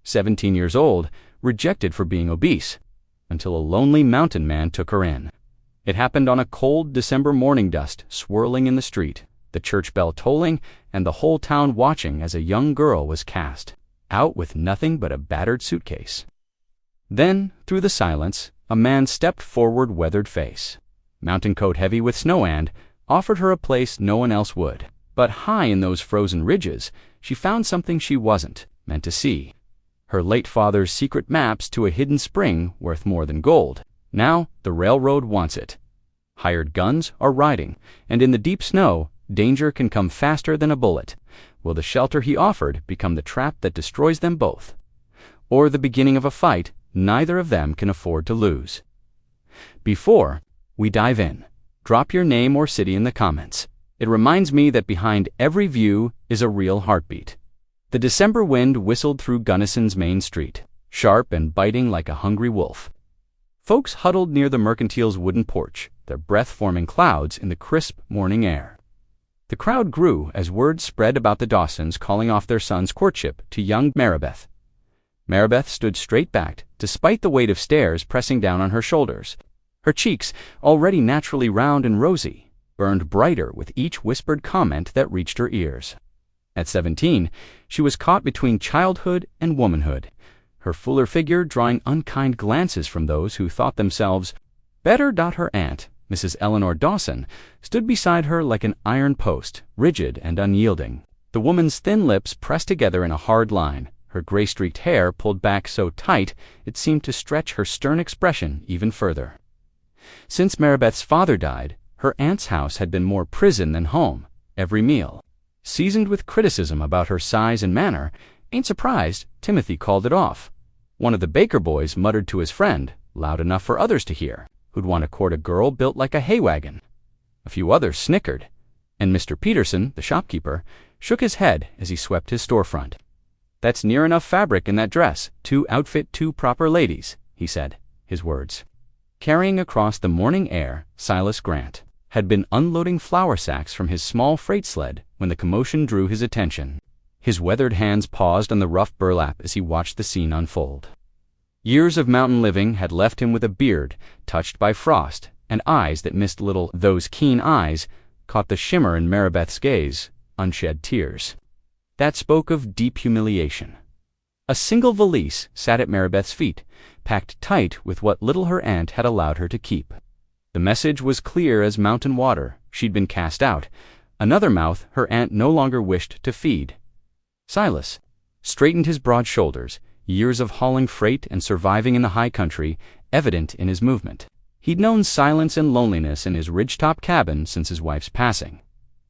17 years old, rejected for being obese, until a lonely mountain man took her in. It happened on a cold December morning, dust swirling in the street, the church bell tolling, and the whole town watching as a young girl was cast out with nothing but a battered suitcase. Then, through the silence, a man stepped forward, weathered face, mountain coat heavy with snow, and offered her a place no one else would. But high in those frozen ridges, she found something she wasn't meant to see. Her late father's secret maps to a hidden spring worth more than gold. Now the railroad wants it. Hired guns are riding, and in the deep snow, danger can come faster than a bullet. Will the shelter he offered become the trap that destroys them both? Or the beginning of a fight neither of them can afford to lose? Before we dive in, drop your name or city in the comments. It reminds me that behind every view is a real heartbeat. The December wind whistled through Gunnison's main street, sharp and biting like a hungry wolf. Folks huddled near the mercantile's wooden porch, their breath forming clouds in the crisp morning air. The crowd grew as word spread about the Dawsons calling off their son's courtship to young Maribeth. Maribeth stood straight-backed, despite the weight of stares pressing down on her shoulders. Her cheeks, already naturally round and rosy, burned brighter with each whispered comment that reached her ears. At 17, she was caught between childhood and womanhood, her fuller figure drawing unkind glances from those who thought themselves better. Her aunt, Mrs. Eleanor Dawson, stood beside her like an iron post, rigid and unyielding, the woman's thin lips pressed together in a hard line, her gray-streaked hair pulled back so tight it seemed to stretch her stern expression even further. Since Maribeth's father died, her aunt's house had been more prison than home. Every meal, seasoned with criticism about her size and manner, ain't surprised Timothy called it off. One of the baker boys muttered to his friend, loud enough for others to hear, who'd want to court a girl built like a hay wagon. A few others snickered, and Mr. Peterson, the shopkeeper, shook his head as he swept his storefront. "That's near enough fabric in that dress to outfit 2 proper ladies," he said, his words. Carrying across the morning air, Silas Grant had been unloading flour sacks from his small freight sled when the commotion drew his attention. His weathered hands paused on the rough burlap as he watched the scene unfold. Years of mountain living had left him with a beard touched by frost and eyes that missed little. Those keen eyes caught the shimmer in Maribeth's gaze, unshed tears. That spoke of deep humiliation. A single valise sat at Maribeth's feet, packed tight with what little her aunt had allowed her to keep. The message was clear as mountain water. She'd been cast out. Another mouth her aunt no longer wished to feed. Silas straightened his broad shoulders, years of hauling freight and surviving in the high country evident in his movement. He'd known silence and loneliness in his ridgetop cabin since his wife's passing.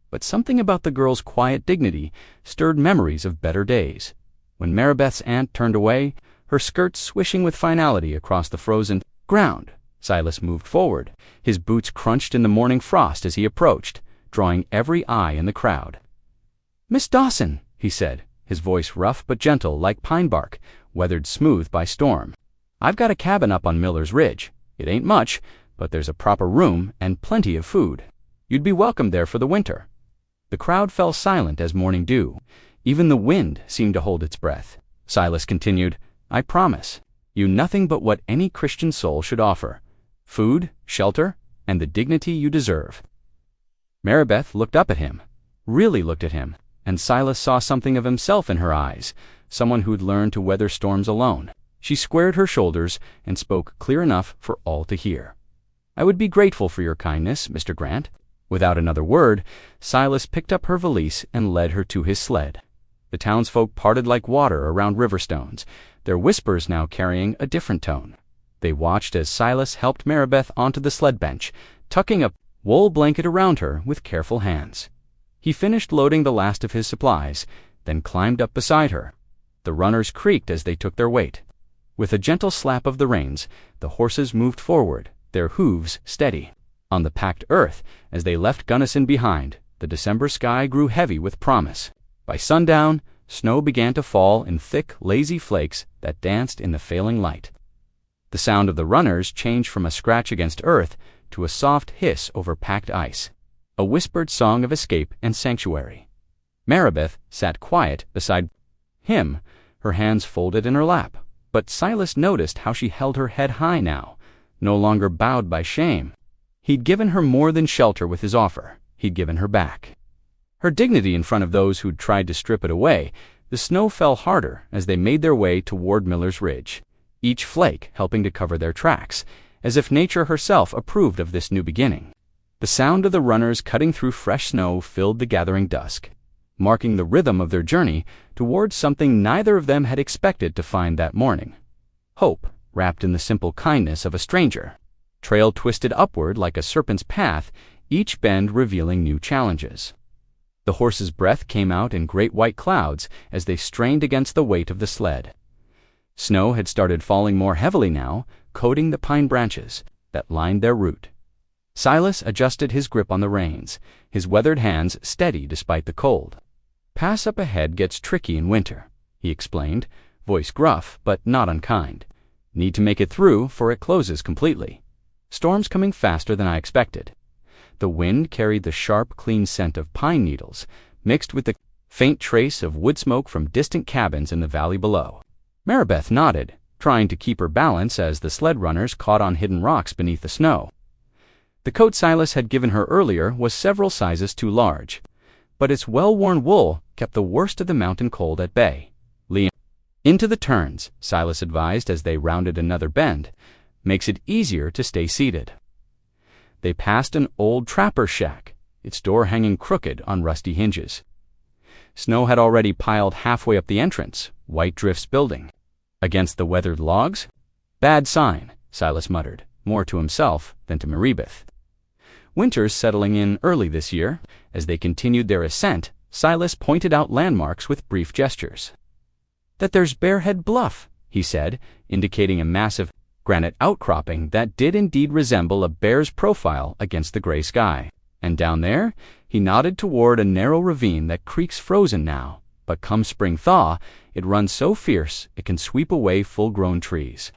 But something about the girl's quiet dignity stirred memories of better days. When Maribeth's aunt turned away, her skirts swishing with finality across the frozen ground, Silas moved forward. His boots crunched in the morning frost as he approached, drawing every eye in the crowd. "Miss Dawson," he said, his voice rough but gentle like pine bark, weathered smooth by storm. "I've got a cabin up on Miller's Ridge. It ain't much, but there's a proper room and plenty of food. You'd be welcome there for the winter." The crowd fell silent as morning dew. Even the wind seemed to hold its breath. Silas continued, "I promise you nothing but what any Christian soul should offer: food, shelter, and the dignity you deserve." Maribeth looked up at him, really looked at him, and Silas saw something of himself in her eyes, someone who'd learned to weather storms alone. She squared her shoulders and spoke clear enough for all to hear. "I would be grateful for your kindness, Mr. Grant." Without another word, Silas picked up her valise and led her to his sled. The townsfolk parted like water around river stones, their whispers now carrying a different tone. They watched as Silas helped Maribeth onto the sled bench, tucking a wool blanket around her with careful hands. He finished loading the last of his supplies, then climbed up beside her. The runners creaked as they took their weight. With a gentle slap of the reins, the horses moved forward, their hooves steady. On the packed earth, as they left Gunnison behind, the December sky grew heavy with promise. By sundown, snow began to fall in thick, lazy flakes that danced in the failing light. The sound of the runners changed from a scratch against earth to a soft hiss over packed ice, a whispered song of escape and sanctuary. Maribeth sat quiet beside him, her hands folded in her lap. But Silas noticed how she held her head high now, no longer bowed by shame. He'd given her more than shelter with his offer. He'd given her back her dignity in front of those who'd tried to strip it away. The snow fell harder as they made their way toward Miller's Ridge, each flake helping to cover their tracks, as if nature herself approved of this new beginning. The sound of the runners cutting through fresh snow filled the gathering dusk, marking the rhythm of their journey towards something neither of them had expected to find that morning: hope, wrapped in the simple kindness of a stranger. Trail twisted upward like a serpent's path, each bend revealing new challenges. The horses' breath came out in great white clouds as they strained against the weight of the sled. Snow had started falling more heavily now, coating the pine branches that lined their route. Silas adjusted his grip on the reins, his weathered hands steady despite the cold. "Pass up ahead gets tricky in winter," he explained, voice gruff but not unkind. "Need to make it through, for it closes completely. Storm's coming faster than I expected." The wind carried the sharp, clean scent of pine needles, mixed with the faint trace of wood smoke from distant cabins in the valley below. Maribeth nodded, trying to keep her balance as the sled runners caught on hidden rocks beneath the snow. The coat Silas had given her earlier was several sizes too large, but its well-worn wool kept the worst of the mountain cold at bay. "Lean into the turns," Silas advised as they rounded another bend. "Makes it easier to stay seated." They passed an old trapper's shack, its door hanging crooked on rusty hinges. Snow had already piled halfway up the entrance, white drifts building against the weathered logs. "Bad sign," Silas muttered, more to himself than to Maribeth. Winter's settling in early this year. As they continued their ascent, Silas pointed out landmarks with brief gestures. "That there's Bearhead Bluff," he said, indicating a massive granite outcropping that did indeed resemble a bear's profile against the gray sky. "And down there," he nodded toward a narrow ravine that creaks frozen now, but come spring thaw, it runs so fierce it can sweep away full-grown trees.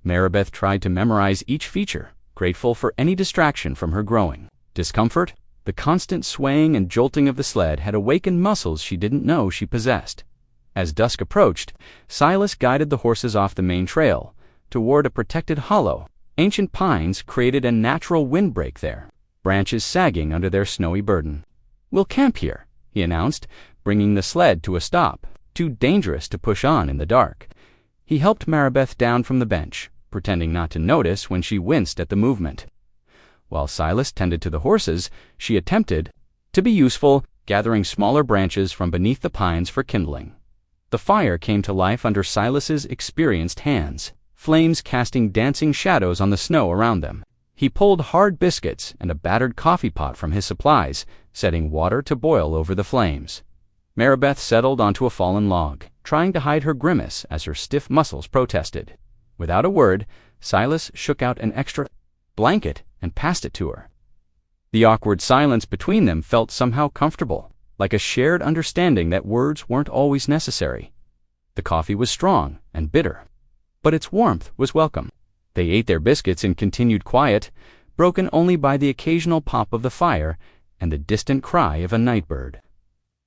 Maribeth tried to memorize each feature, grateful for any distraction from her growing discomfort. The constant swaying and jolting of the sled had awakened muscles she didn't know she possessed. As dusk approached, Silas guided the horses off the main trail toward a protected hollow. Ancient pines created a natural windbreak there, branches sagging under their snowy burden. "We'll camp here," he announced, bringing the sled to a stop, too dangerous to push on in the dark. He helped Maribeth down from the bench, pretending not to notice when she winced at the movement. While Silas tended to the horses, she attempted to be useful, gathering smaller branches from beneath the pines for kindling. The fire came to life under Silas's experienced hands, flames casting dancing shadows on the snow around them. He pulled hard biscuits and a battered coffee pot from his supplies, setting water to boil over the flames. Maribeth settled onto a fallen log, trying to hide her grimace as her stiff muscles protested. Without a word, Silas shook out an extra blanket and passed it to her. The awkward silence between them felt somehow comfortable, like a shared understanding that words weren't always necessary. The coffee was strong and bitter, but its warmth was welcome. They ate their biscuits in continued quiet, broken only by the occasional pop of the fire and the distant cry of a night bird.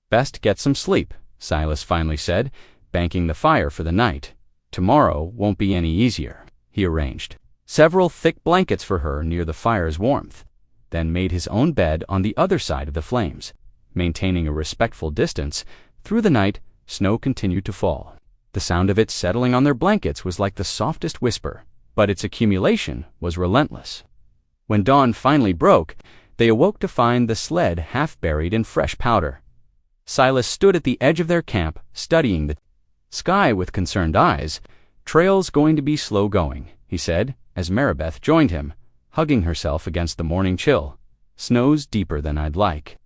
"Best get some sleep," Silas finally said, banking the fire for the night. "Tomorrow won't be any easier." He arranged several thick blankets for her near the fire's warmth, then made his own bed on the other side of the flames. Maintaining a respectful distance, through the night, snow continued to fall. The sound of it settling on their blankets was like the softest whisper, but its accumulation was relentless. When dawn finally broke, they awoke to find the sled half buried in fresh powder. Silas stood at the edge of their camp, studying the sky with concerned eyes. "Trail's going to be slow going," he said, as Maribeth joined him, hugging herself against the morning chill. "Snow's deeper than I'd like."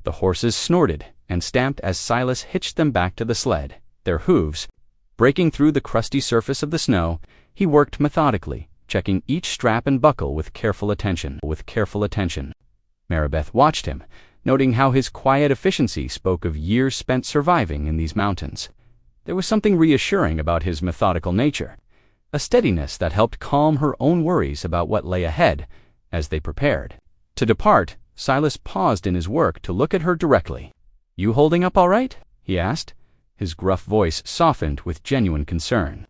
The horses snorted and stamped as Silas hitched them back to the sled, their hooves breaking through the crusty surface of the snow. He worked methodically, checking each strap and buckle with careful attention. Maribeth watched him, noting how his quiet efficiency spoke of years spent surviving in these mountains. There was something reassuring about his methodical nature, a steadiness that helped calm her own worries about what lay ahead. As they prepared to depart, Silas paused in his work to look at her directly. "You holding up all right?" he asked, His gruff voice softened with genuine concern.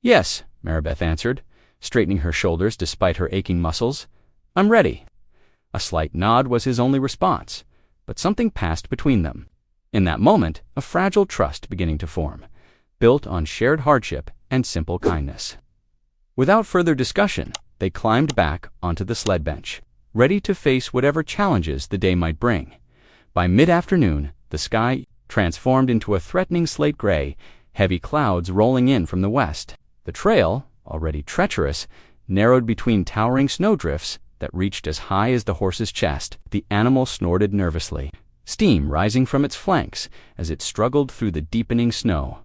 "Yes," Maribeth answered, straightening her shoulders despite her aching muscles. "I'm ready." A slight nod was his only response, but something passed between them. In that moment, a fragile trust beginning to form, built on shared hardship and simple kindness. Without further discussion, they climbed back onto the sled bench, ready to face whatever challenges the day might bring. By mid-afternoon, the sky transformed into a threatening slate gray, heavy clouds rolling in from the west. The trail, already treacherous, narrowed between towering snowdrifts that reached as high as the horse's chest. The animal snorted nervously, steam rising from its flanks as it struggled through the deepening snow.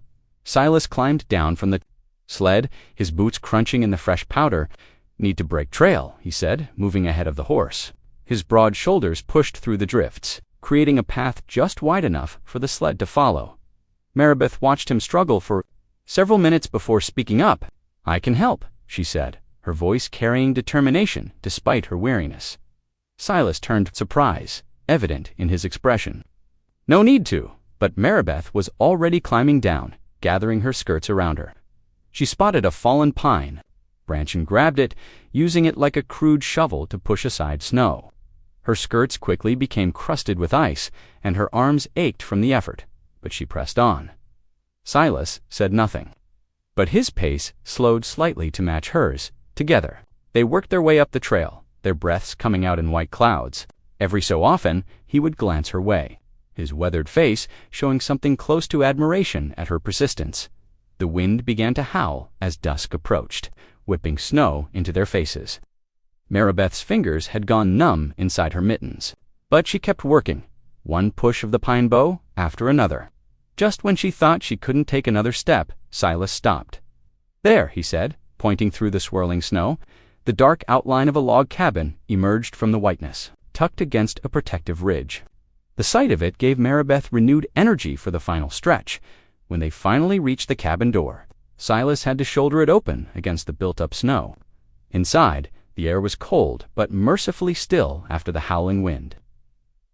Silas climbed down from the sled, his boots crunching in the fresh powder. "Need to break trail," he said, moving ahead of the horse. His broad shoulders pushed through the drifts, creating a path just wide enough for the sled to follow. Maribeth watched him struggle for several minutes before speaking up. "I can help," she said, her voice carrying determination despite her weariness. Silas turned surprise, evident in his expression. "No need to," but Maribeth was already climbing down, gathering her skirts around her. She spotted a fallen pine branch and grabbed it, using it like a crude shovel to push aside snow. Her skirts quickly became crusted with ice, and her arms ached from the effort, but she pressed on. Silas said nothing, but his pace slowed slightly to match hers. Together, they worked their way up the trail, their breaths coming out in white clouds. Every so often, he would glance her way, his weathered face showing something close to admiration at her persistence. The wind began to howl as dusk approached, whipping snow into their faces. Maribeth's fingers had gone numb inside her mittens, but she kept working, one push of the pine bow after another. Just when she thought she couldn't take another step, Silas stopped. "There," he said, pointing through the swirling snow. The dark outline of a log cabin emerged from the whiteness, tucked against a protective ridge. The sight of it gave Maribeth renewed energy for the final stretch. When they finally reached the cabin door, Silas had to shoulder it open against the built-up snow. Inside, the air was cold but mercifully still after the howling wind.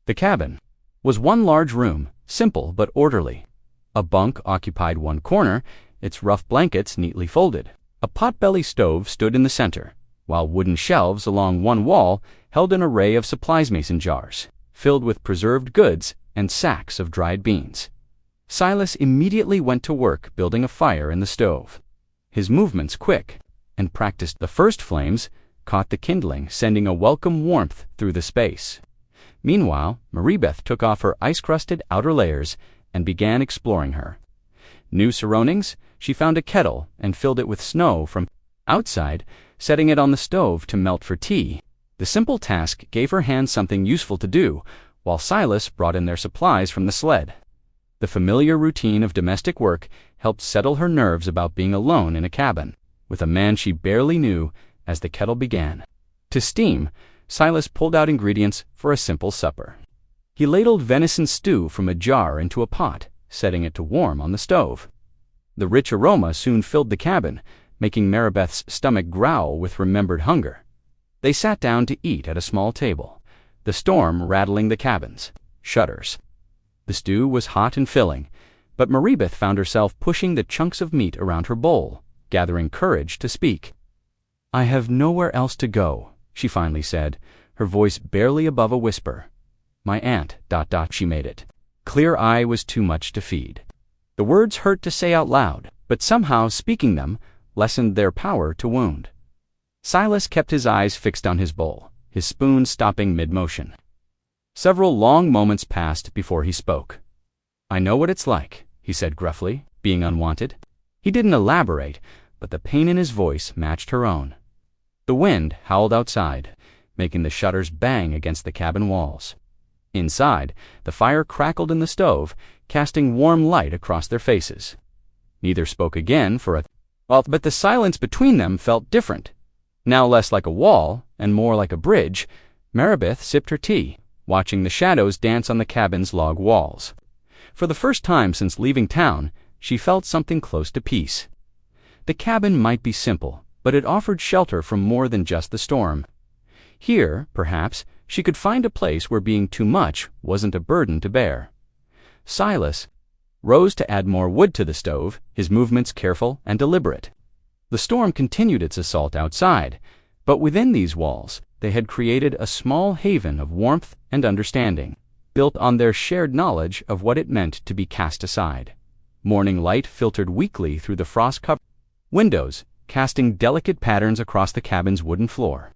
The cabin was one large room, simple but orderly. A bunk occupied one corner, its rough blankets neatly folded. A potbelly stove stood in the center, while wooden shelves along one wall held an array of supplies mason jars, filled with preserved goods and sacks of dried beans. Silas immediately went to work building a fire in the stove. His movements quick, and practiced. The first flames caught the kindling, sending a welcome warmth through the space. Meanwhile, Maribeth took off her ice-crusted outer layers and began exploring her. New surroundings, she found a kettle and filled it with snow from outside, setting it on the stove to melt for tea. The simple task gave her hands something useful to do, while Silas brought in their supplies from the sled. The familiar routine of domestic work helped settle her nerves about being alone in a cabin, with a man she barely knew, as the kettle began to steam. Silas pulled out ingredients for a simple supper. He ladled venison stew from a jar into a pot, setting it to warm on the stove. The rich aroma soon filled the cabin, making Maribeth's stomach growl with remembered hunger. They sat down to eat at a small table, the storm rattling the cabin's shutters. The stew was hot and filling, but Maribeth found herself pushing the chunks of meat around her bowl, gathering courage to speak. "I have nowhere else to go," she finally said, her voice barely above a whisper. "My aunt, she made it. Clear eye was too much to feed." The words hurt to say out loud, but somehow speaking them lessened their power to wound. Silas kept his eyes fixed on his bowl, his spoon stopping mid-motion. Several long moments passed before he spoke. "I know what it's like," he said gruffly, being unwanted. He didn't elaborate, but the pain in his voice matched her own. The wind howled outside, making the shutters bang against the cabin walls. Inside, the fire crackled in the stove, casting warm light across their faces. Neither spoke again for a while, but the silence between them felt different. Now less like a wall and more like a bridge, Maribeth sipped her tea, watching the shadows dance on the cabin's log walls. For the first time since leaving town, she felt something close to peace. The cabin might be simple, but it offered shelter from more than just the storm. Here, perhaps, she could find a place where being too much wasn't a burden to bear. Silas rose to add more wood to the stove, his movements careful and deliberate. The storm continued its assault outside, but within these walls they had created a small haven of warmth and understanding, built on their shared knowledge of what it meant to be cast aside. Morning light filtered weakly through the frost-covered windows, casting delicate patterns across the cabin's wooden floor.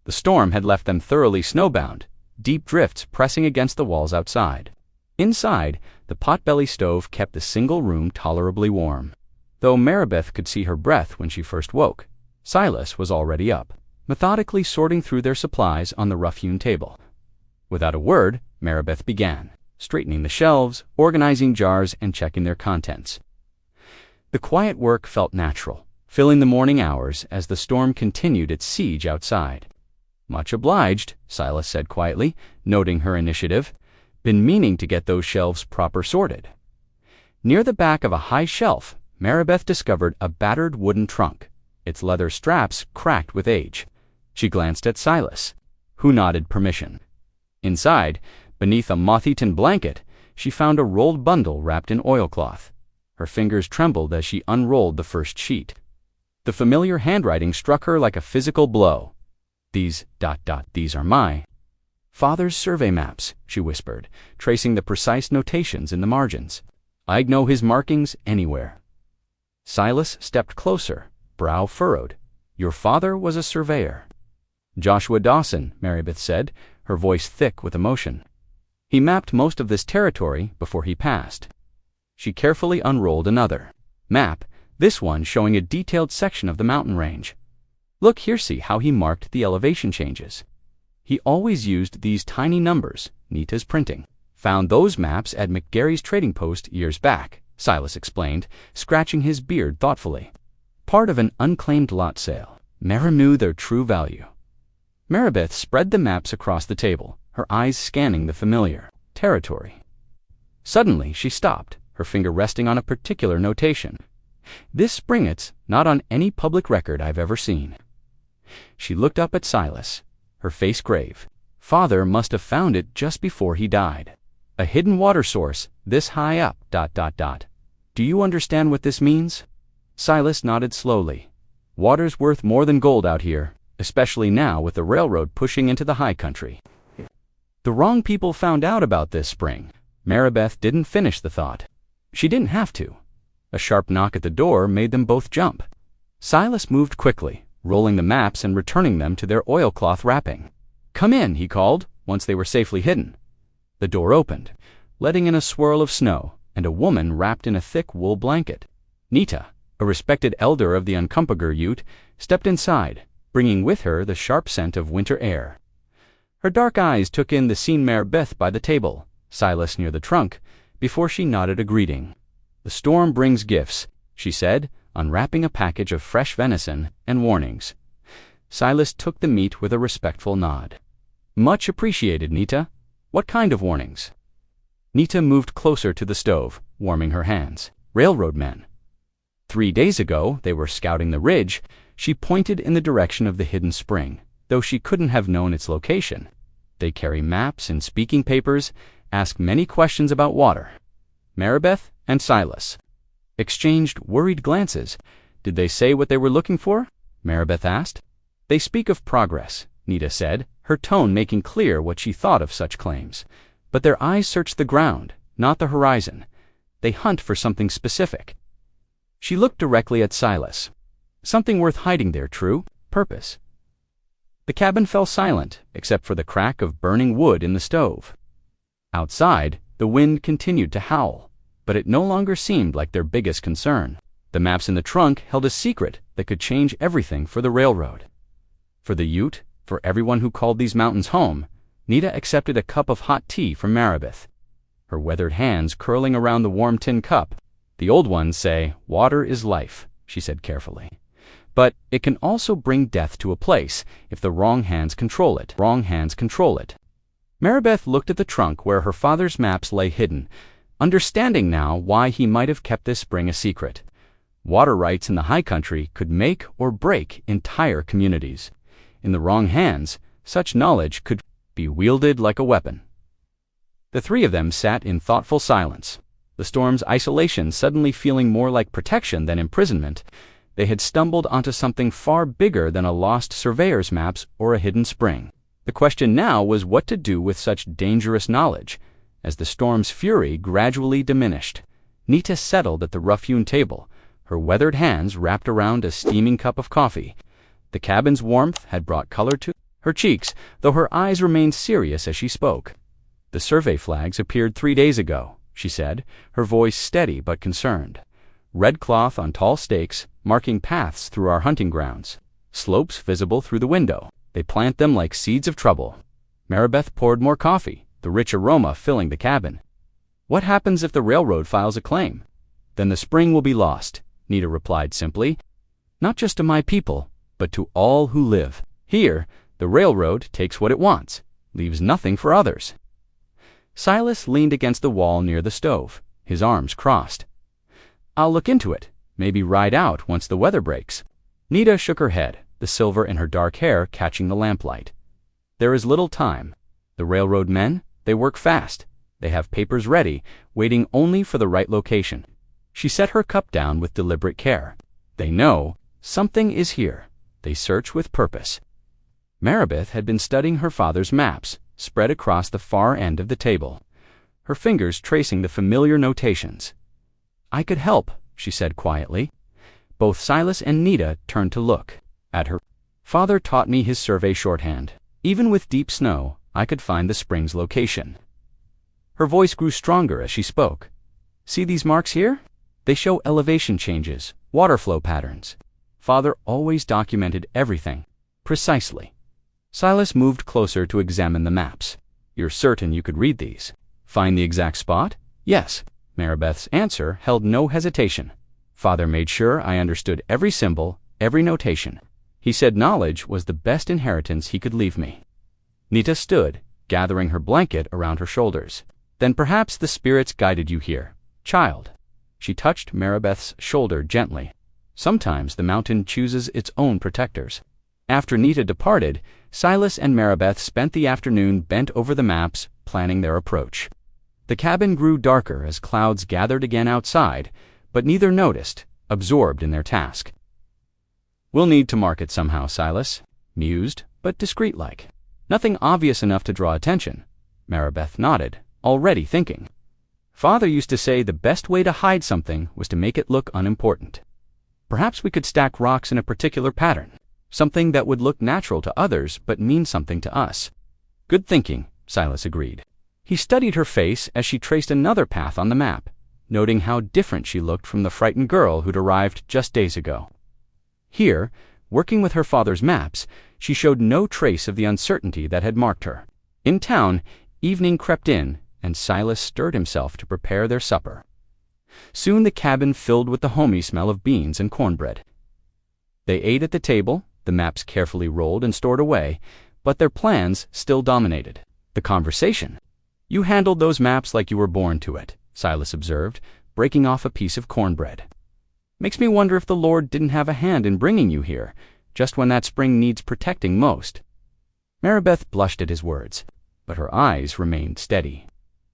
The storm had left them thoroughly snowbound, deep drifts pressing against the walls outside. Inside, the potbelly stove kept the single room tolerably warm. Though Maribeth could see her breath when she first woke, Silas was already up, methodically sorting through their supplies on the rough-hewn table. Without a word, Maribeth began, straightening the shelves, organizing jars, and checking their contents. The quiet work felt natural, filling the morning hours as the storm continued its siege outside. "Much obliged," Silas said quietly, noting her initiative. "Been meaning to get those shelves proper sorted." Near the back of a high shelf, Maribeth discovered a battered wooden trunk, its leather straps cracked with age. She glanced at Silas, who nodded permission. Inside, beneath a moth-eaten blanket, she found a rolled bundle wrapped in oilcloth. Her fingers trembled as she unrolled the first sheet. The familiar handwriting struck her like a physical blow. These are my father's survey maps," she whispered, tracing the precise notations in the margins. "I'd know his markings anywhere." Silas stepped closer, brow furrowed. "Your father was a surveyor." "Joshua Dawson," Maribeth said, her voice thick with emotion. "He mapped most of this territory before he passed." She carefully unrolled another map, this one showing a detailed section of the mountain range. "Look here, see how he marked the elevation changes. He always used these tiny numbers, Nita's printing. Found those maps at McGarry's trading post years back," Silas explained, scratching his beard thoughtfully. "Part of an unclaimed lot sale. Never knew their true value." Maribeth spread the maps across the table, her eyes scanning the familiar territory. Suddenly she stopped, her finger resting on a particular notation. "This springets not on any public record I've ever seen." She looked up at Silas, her face grave. "Father must have found it just before he died. A hidden water source this high up, ... Do you understand what this means?" Silas nodded slowly. "Water's worth more than gold out here, especially now with the railroad pushing into the high country." The wrong people found out about this spring. Maribeth didn't finish the thought. She didn't have to. A sharp knock at the door made them both jump. Silas moved quickly, rolling the maps and returning them to their oilcloth wrapping. "Come in," he called, once they were safely hidden. The door opened, letting in a swirl of snow and a woman wrapped in a thick wool blanket. Nita, a respected elder of the Uncompahgre Ute, stepped inside, bringing with her the sharp scent of winter air. Her dark eyes took in the scene Maribeth by the table, Silas near the trunk, before she nodded a greeting. "The storm brings gifts," she said, unwrapping a package of fresh venison and warnings. Silas took the meat with a respectful nod. "Much appreciated, Nita. What kind of warnings?" Nita moved closer to the stove, warming her hands. "Railroad men. 3 days ago, they were scouting the ridge." She pointed in the direction of the hidden spring, though she couldn't have known its location. "They carry maps and speaking papers, ask many questions about water." Maribeth and Silas exchanged worried glances. "Did they say what they were looking for?" Maribeth asked. "They speak of progress," Nita said, her tone making clear what she thought of such claims. "But their eyes search the ground, not the horizon. They hunt for something specific." She looked directly at Silas. "Something worth hiding there, true? Purpose." The cabin fell silent, except for the crack of burning wood in the stove. Outside, the wind continued to howl, but it no longer seemed like their biggest concern. The maps in the trunk held a secret that could change everything for the railroad. For the Ute, for everyone who called these mountains home, Nita accepted a cup of hot tea from Maribeth, her weathered hands curling around the warm tin cup. "The old ones say, 'Water is life,'" she said carefully. "But it can also bring death to a place if the wrong hands control it. Maribeth looked at the trunk where her father's maps lay hidden, understanding now why he might have kept this spring a secret. Water rights in the high country could make or break entire communities. In the wrong hands, such knowledge could be wielded like a weapon. The three of them sat in thoughtful silence. the storm's isolation suddenly feeling more like protection than imprisonment. They had stumbled onto something far bigger than a lost surveyor's maps or a hidden spring. The question now was what to do with such dangerous knowledge. As the storm's fury gradually diminished, Nita settled at the rough-hewn table, her weathered hands wrapped around a steaming cup of coffee. The cabin's warmth had brought color to her cheeks, though her eyes remained serious as she spoke. "The survey flags appeared 3 days ago," she said, her voice steady but concerned. "Red cloth on tall stakes, marking paths through our hunting grounds. Slopes visible through the window. They plant them like seeds of trouble." Maribeth poured more coffee, the rich aroma filling the cabin. "What happens if the railroad files a claim?" "Then the spring will be lost," Nita replied simply. "Not just to my people, but to all who live. Here, the railroad takes what it wants, leaves nothing for others." Silas leaned against the wall near the stove, his arms crossed. "I'll look into it, maybe ride out once the weather breaks." Nita shook her head, the silver in her dark hair catching the lamplight. "There is little time. The railroad men, they work fast. They have papers ready, waiting only for the right location." She set her cup down with deliberate care. "They know something is here. They search with purpose." Maribeth had been studying her father's maps, spread across the far end of the table, her fingers tracing the familiar notations. "I could help," she said quietly. Both Silas and Nita turned to look at her. "Father taught me his survey shorthand. Even with deep snow, I could find the spring's location." Her voice grew stronger as she spoke. "See these marks here? They show elevation changes, water flow patterns. Father always documented everything, precisely." Silas moved closer to examine the maps. "You're certain you could read these? Find the exact spot?" "Yes." Maribeth's answer held no hesitation. "Father made sure I understood every symbol, every notation. He said knowledge was the best inheritance he could leave me." Nita stood, gathering her blanket around her shoulders. "Then perhaps the spirits guided you here, child." She touched Maribeth's shoulder gently. "Sometimes the mountain chooses its own protectors." After Nita departed, Silas and Maribeth spent the afternoon bent over the maps, planning their approach. The cabin grew darker as clouds gathered again outside, but neither noticed, absorbed in their task. "We'll need to mark it somehow," Silas mused, but discreet-like. "Nothing obvious enough to draw attention." Maribeth nodded, already thinking. "Father used to say the best way to hide something was to make it look unimportant. Perhaps we could stack rocks in a particular pattern, something that would look natural to others but mean something to us." "Good thinking," Silas agreed. He studied her face as she traced another path on the map, noting how different she looked from the frightened girl who'd arrived just days ago. Here, working with her father's maps, she showed no trace of the uncertainty that had marked her. In town, evening crept in, and Silas stirred himself to prepare their supper. Soon the cabin filled with the homey smell of beans and cornbread. They ate at the table, the maps carefully rolled and stored away, but their plans still dominated. The conversation. "You handled those maps like you were born to it," Silas observed, breaking off a piece of cornbread. "Makes me wonder if the Lord didn't have a hand in bringing you here, just when that spring needs protecting most." Maribeth blushed at his words, but her eyes remained steady.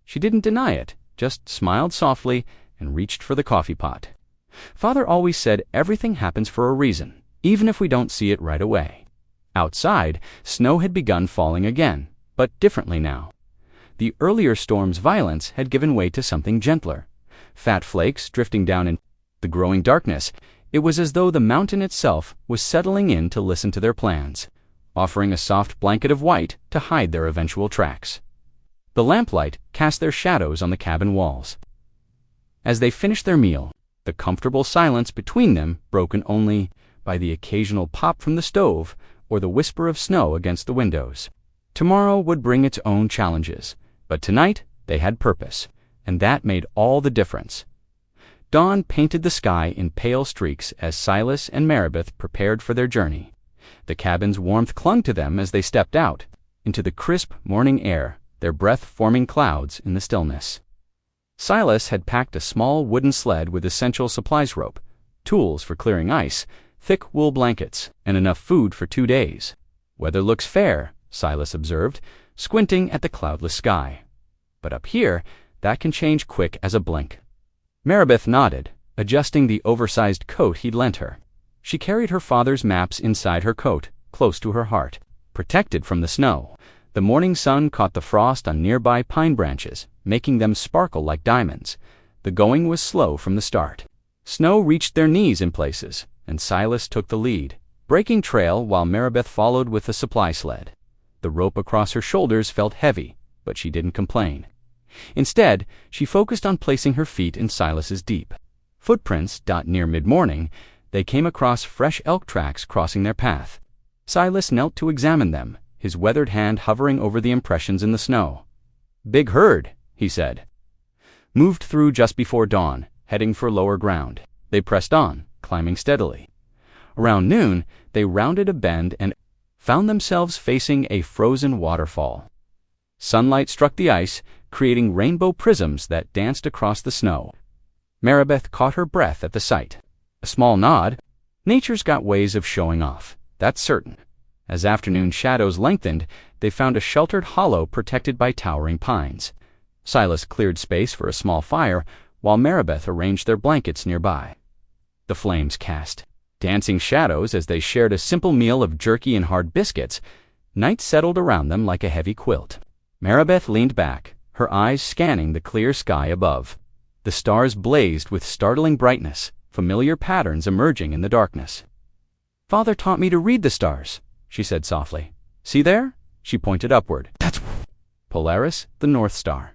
She didn't deny it, just smiled softly and reached for the coffee pot. "Father always said everything happens for a reason, even if we don't see it right away." Outside, snow had begun falling again, but differently now. The earlier storm's violence had given way to something gentler. Fat flakes drifting down in the growing darkness, it was as though the mountain itself was settling in to listen to their plans, offering a soft blanket of white to hide their eventual tracks. The lamplight cast their shadows on the cabin walls. As they finished their meal, the comfortable silence between them broken only by the occasional pop from the stove or the whisper of snow against the windows. Tomorrow would bring its own challenges, but tonight they had purpose, and that made all the difference. Dawn painted the sky in pale streaks as Silas and Maribeth prepared for their journey. The cabin's warmth clung to them as they stepped out into the crisp morning air, their breath forming clouds in the stillness. Silas had packed a small wooden sled with essential supplies: rope, tools for clearing ice, thick wool blankets, and enough food for 2 days. "Weather looks fair," Silas observed, squinting at the cloudless sky. "But up here, that can change quick as a blink." Maribeth nodded, adjusting the oversized coat he'd lent her. She carried her father's maps inside her coat, close to her heart. Protected from the snow, the morning sun caught the frost on nearby pine branches, making them sparkle like diamonds. The going was slow from the start. Snow reached their knees in places, and Silas took the lead, breaking trail while Maribeth followed with the supply sled. The rope across her shoulders felt heavy, but she didn't complain. Instead, she focused on placing her feet in Silas's deep footprints. Near mid-morning, they came across fresh elk tracks crossing their path. Silas knelt to examine them, his weathered hand hovering over the impressions in the snow. "Big herd," he said. Moved through just before dawn, heading for lower ground. They pressed on, climbing steadily. Around noon, they rounded a bend and found themselves facing a frozen waterfall. Sunlight struck the ice, creating rainbow prisms that danced across the snow. Maribeth caught her breath at the sight. A small nod. Nature's got ways of showing off, that's certain. As afternoon shadows lengthened, they found a sheltered hollow protected by towering pines. Silas cleared space for a small fire, while Maribeth arranged their blankets nearby. The flames cast dancing shadows as they shared a simple meal of jerky and hard biscuits. Night settled around them like a heavy quilt. Maribeth leaned back, her eyes scanning the clear sky above. The stars blazed with startling brightness, familiar patterns emerging in the darkness. "Father taught me to read the stars," she said softly. "See there?" She pointed upward. "That's Polaris, the North Star.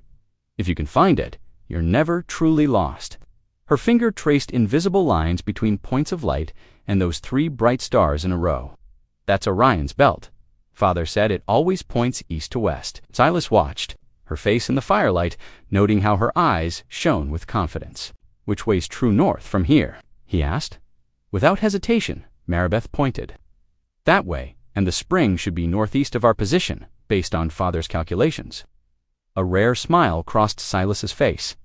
If you can find it, you're never truly lost." Her finger traced invisible lines between points of light and those 3 bright stars in a row. "That's Orion's belt. Father said it always points east to west." Silas watched, her face in the firelight, noting how her eyes shone with confidence. "Which way's true north from here?" he asked. Without hesitation, Maribeth pointed. "That way, and the spring should be northeast of our position, based on Father's calculations." A rare smile crossed Silas's face.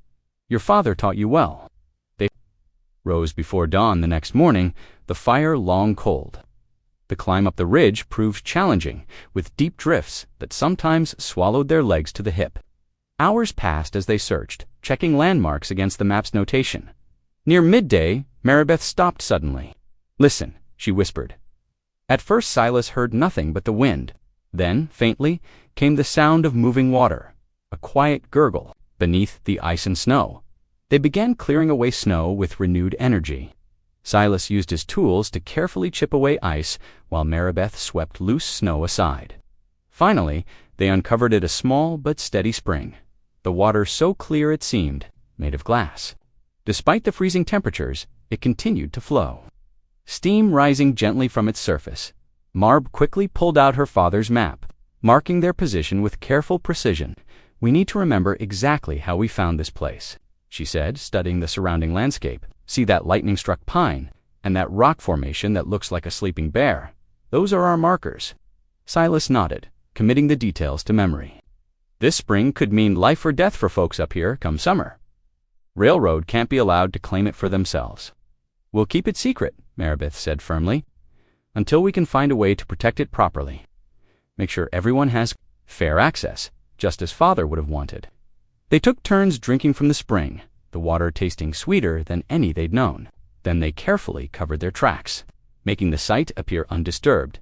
"Your father taught you well." They rose before dawn the next morning, the fire long cold. The climb up the ridge proved challenging, with deep drifts that sometimes swallowed their legs to the hip. Hours passed as they searched, checking landmarks against the map's notation. Near midday, Maribeth stopped suddenly. "Listen," she whispered. At first Silas heard nothing but the wind. Then, faintly, came the sound of moving water, a quiet gurgle beneath the ice and snow. They began clearing away snow with renewed energy. Silas used his tools to carefully chip away ice while Maribeth swept loose snow aside. Finally, they uncovered a small but steady spring, the water so clear it seemed made of glass. Despite the freezing temperatures, it continued to flow, steam rising gently from its surface. Marb quickly pulled out her father's map, marking their position with careful precision. "We need to remember exactly how we found this place," she said, studying the surrounding landscape. "See that lightning-struck pine, and that rock formation that looks like a sleeping bear? Those are our markers." Silas nodded, committing the details to memory. "This spring could mean life or death for folks up here come summer. Railroad can't be allowed to claim it for themselves." "We'll keep it secret," Maribeth said firmly, "until we can find a way to protect it properly. Make sure everyone has fair access, just as Father would have wanted." They took turns drinking from the spring, the water tasting sweeter than any they'd known. Then they carefully covered their tracks, making the site appear undisturbed.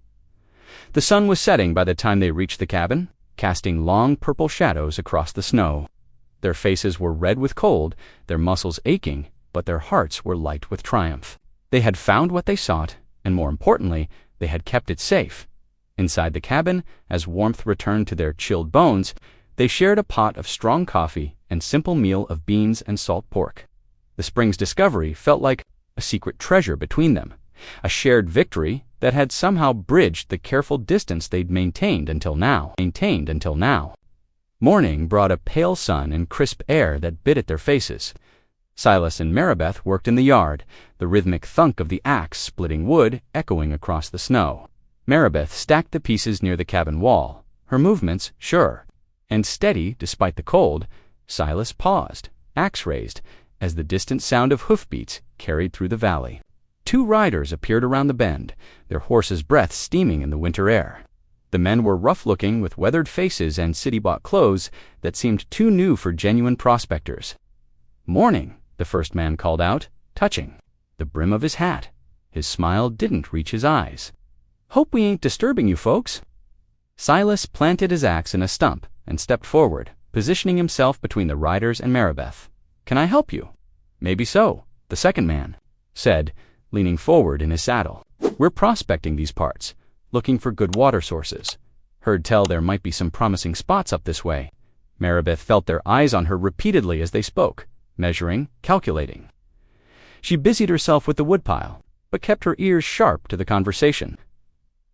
The sun was setting by the time they reached the cabin, casting long purple shadows across the snow. Their faces were red with cold, their muscles aching, but their hearts were light with triumph. They had found what they sought, and more importantly, they had kept it safe. Inside the cabin, as warmth returned to their chilled bones, they shared a pot of strong coffee and simple meal of beans and salt pork. The spring's discovery felt like a secret treasure between them, a shared victory that had somehow bridged the careful distance they'd maintained until now. Morning brought a pale sun and crisp air that bit at their faces. Silas and Maribeth worked in the yard, the rhythmic thunk of the axe splitting wood echoing across the snow. Maribeth stacked the pieces near the cabin wall, her movements sure and steady despite the cold. Silas paused, axe raised, as the distant sound of hoofbeats carried through the valley. 2 riders appeared around the bend, their horses' breath steaming in the winter air. The men were rough-looking with weathered faces and city-bought clothes that seemed too new for genuine prospectors. "Morning," the first man called out, touching the brim of his hat. His smile didn't reach his eyes. "Hope we ain't disturbing you folks." Silas planted his axe in a stump and stepped forward, positioning himself between the riders and Maribeth. "Can I help you?" "Maybe so," the second man said, leaning forward in his saddle. "We're prospecting these parts, looking for good water sources. Heard tell there might be some promising spots up this way." Maribeth felt their eyes on her repeatedly as they spoke, measuring, calculating. She busied herself with the woodpile, but kept her ears sharp to the conversation.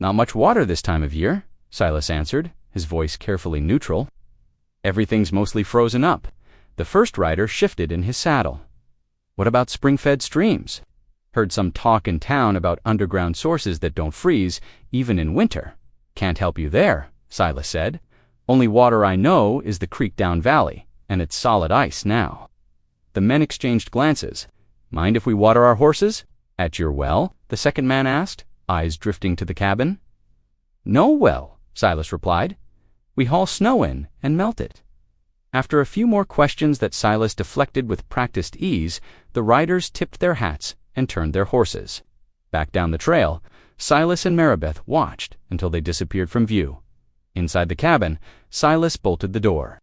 "Not much water this time of year," Silas answered, his voice carefully neutral. "Everything's mostly frozen up." The first rider shifted in his saddle. "What about spring-fed streams? Heard some talk in town about underground sources that don't freeze, even in winter." "Can't help you there," Silas said. "Only water I know is the creek down valley, and it's solid ice now." The men exchanged glances. "Mind if we water our horses?" "At your well?" the second man asked, eyes drifting to the cabin. "No well," Silas replied. "We haul snow in and melt it." After a few more questions that Silas deflected with practiced ease, the riders tipped their hats and turned their horses. Back down the trail, Silas and Maribeth watched until they disappeared from view. Inside the cabin, Silas bolted the door.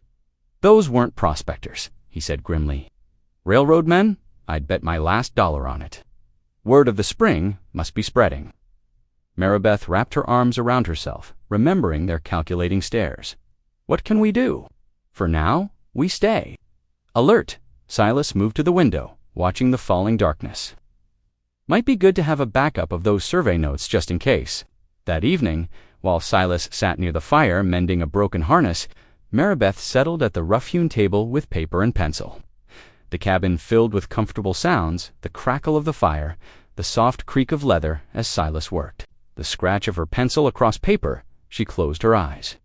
"Those weren't prospectors," he said grimly. "Railroad men? I'd bet my last dollar on it. Word of the spring must be spreading." Maribeth wrapped her arms around herself, remembering their calculating stares. "What can we do? For now, we stay." Alert, Silas moved to the window, watching the falling darkness. Might be good to have a backup of those survey notes just in case. That evening, while Silas sat near the fire mending a broken harness, Maribeth settled at the rough-hewn table with paper and pencil. The cabin filled with comfortable sounds, the crackle of the fire, the soft creak of leather as Silas worked. The scratch of her pencil across paper, she closed her eyes.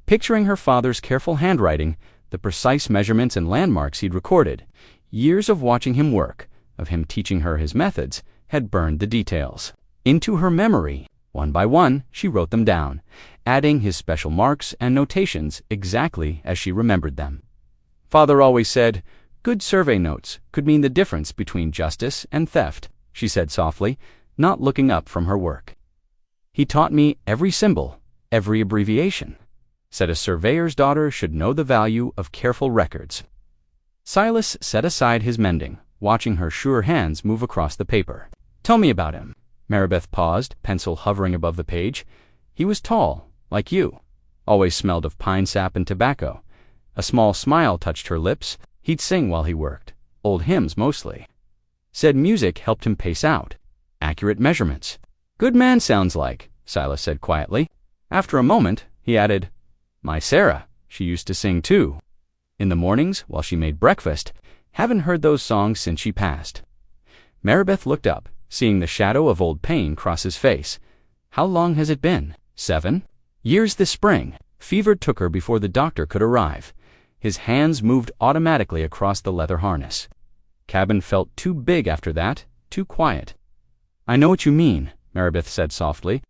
Picturing her father's careful handwriting, the precise measurements and landmarks he'd recorded, years of watching him work, of him teaching her his methods, had burned the details into her memory. One by one, she wrote them down, adding his special marks and notations exactly as she remembered them. "Father always said, good survey notes could mean the difference between justice and theft," she said softly, not looking up from her work. "He taught me every symbol, every abbreviation. Said a surveyor's daughter should know the value of careful records." Silas set aside his mending, watching her sure hands move across the paper. "Tell me about him." Maribeth paused, pencil hovering above the page. "He was tall, like you. Always smelled of pine sap and tobacco." A small smile touched her lips. "He'd sing while he worked. Old hymns mostly. Said music helped him pace out. Accurate measurements." "Good man sounds like," Silas said quietly. After a moment, he added, "My Sarah, she used to sing too. In the mornings while she made breakfast. Haven't heard those songs since she passed." Maribeth looked up, seeing the shadow of old pain cross his face. "How long has it been? 7 years this spring." Fever took her before the doctor could arrive. His hands moved automatically across the leather harness. Cabin felt too big after that, too quiet. "I know what you mean," Maribeth said softly.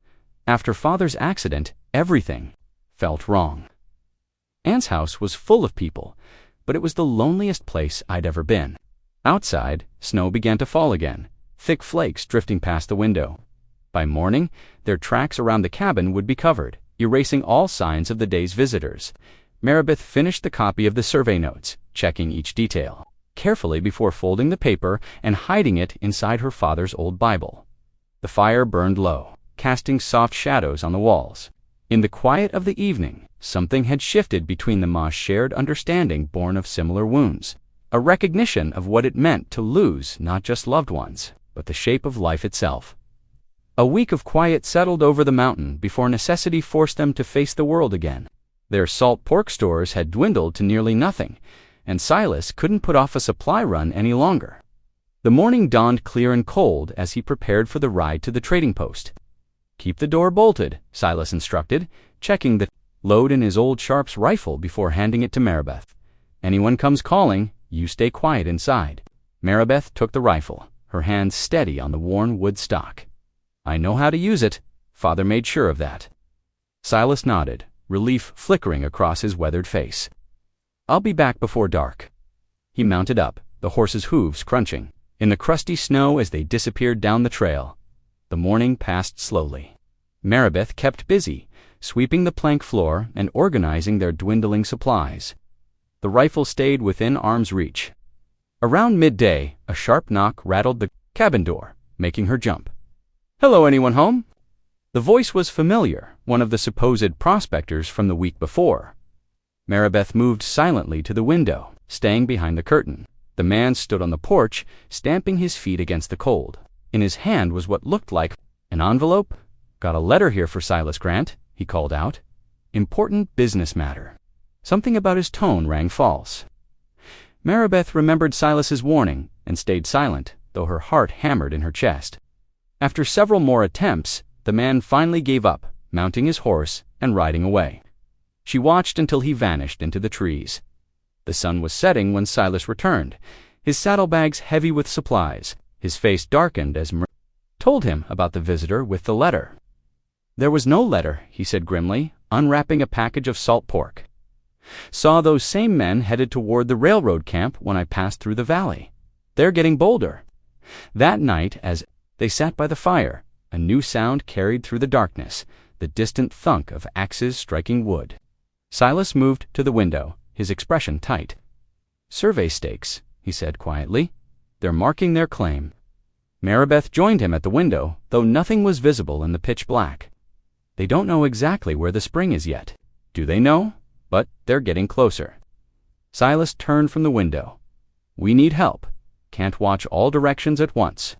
"After Father's accident, everything felt wrong." Anne's house was full of people, but it was the loneliest place I'd ever been. Outside, snow began to fall again, thick flakes drifting past the window. By morning, their tracks around the cabin would be covered, erasing all signs of the day's visitors. Maribeth finished the copy of the survey notes, checking each detail carefully before folding the paper and hiding it inside her father's old Bible. The fire burned low, casting soft shadows on the walls. In the quiet of the evening, something had shifted between the Ma's shared understanding born of similar wounds, a recognition of what it meant to lose not just loved ones, but the shape of life itself. A week of quiet settled over the mountain before necessity forced them to face the world again. Their salt pork stores had dwindled to nearly nothing, and Silas couldn't put off a supply run any longer. The morning dawned clear and cold as he prepared for the ride to the trading post. "Keep the door bolted," Silas instructed, checking the load in his old Sharps rifle before handing it to Maribeth. "Anyone comes calling, you stay quiet inside." Maribeth took the rifle, her hands steady on the worn wood stock. "I know how to use it. Father made sure of that." Silas nodded, relief flickering across his weathered face. "I'll be back before dark." He mounted up, the the horses' hooves crunching in the crusty snow as they disappeared down the trail. The morning passed slowly. Maribeth kept busy, sweeping the plank floor and organizing their dwindling supplies. The rifle stayed within arm's reach. Around midday, a sharp knock rattled the cabin door, making her jump. "Hello, anyone home?" The voice was familiar, one of the supposed prospectors from the week before. Maribeth moved silently to the window, staying behind the curtain. The man stood on the porch, stamping his feet against the cold. In his hand was what looked like an envelope. "Got a letter here for Silas Grant," he called out. Important business matter. Something about his tone rang false. Maribeth remembered Silas's warning and stayed silent, though her heart hammered in her chest. After several more attempts, the man finally gave up, mounting his horse and riding away. She watched until he vanished into the trees. The sun was setting when Silas returned, his saddlebags heavy with supplies. His face darkened as Maribeth told him about the visitor with the letter. "There was no letter," he said grimly, unwrapping a package of salt pork. "Saw those same men headed toward the railroad camp when I passed through the valley. They're getting bolder." That night, as they sat by the fire, a new sound carried through the darkness, the distant thunk of axes striking wood. Silas moved to the window, his expression tight. "Survey stakes," he said quietly. "They're marking their claim." Maribeth joined him at the window, though nothing was visible in the pitch black. "They don't know exactly where the spring is yet. Do they know? But they're getting closer." Silas turned from the window. "We need help. Can't watch all directions at once."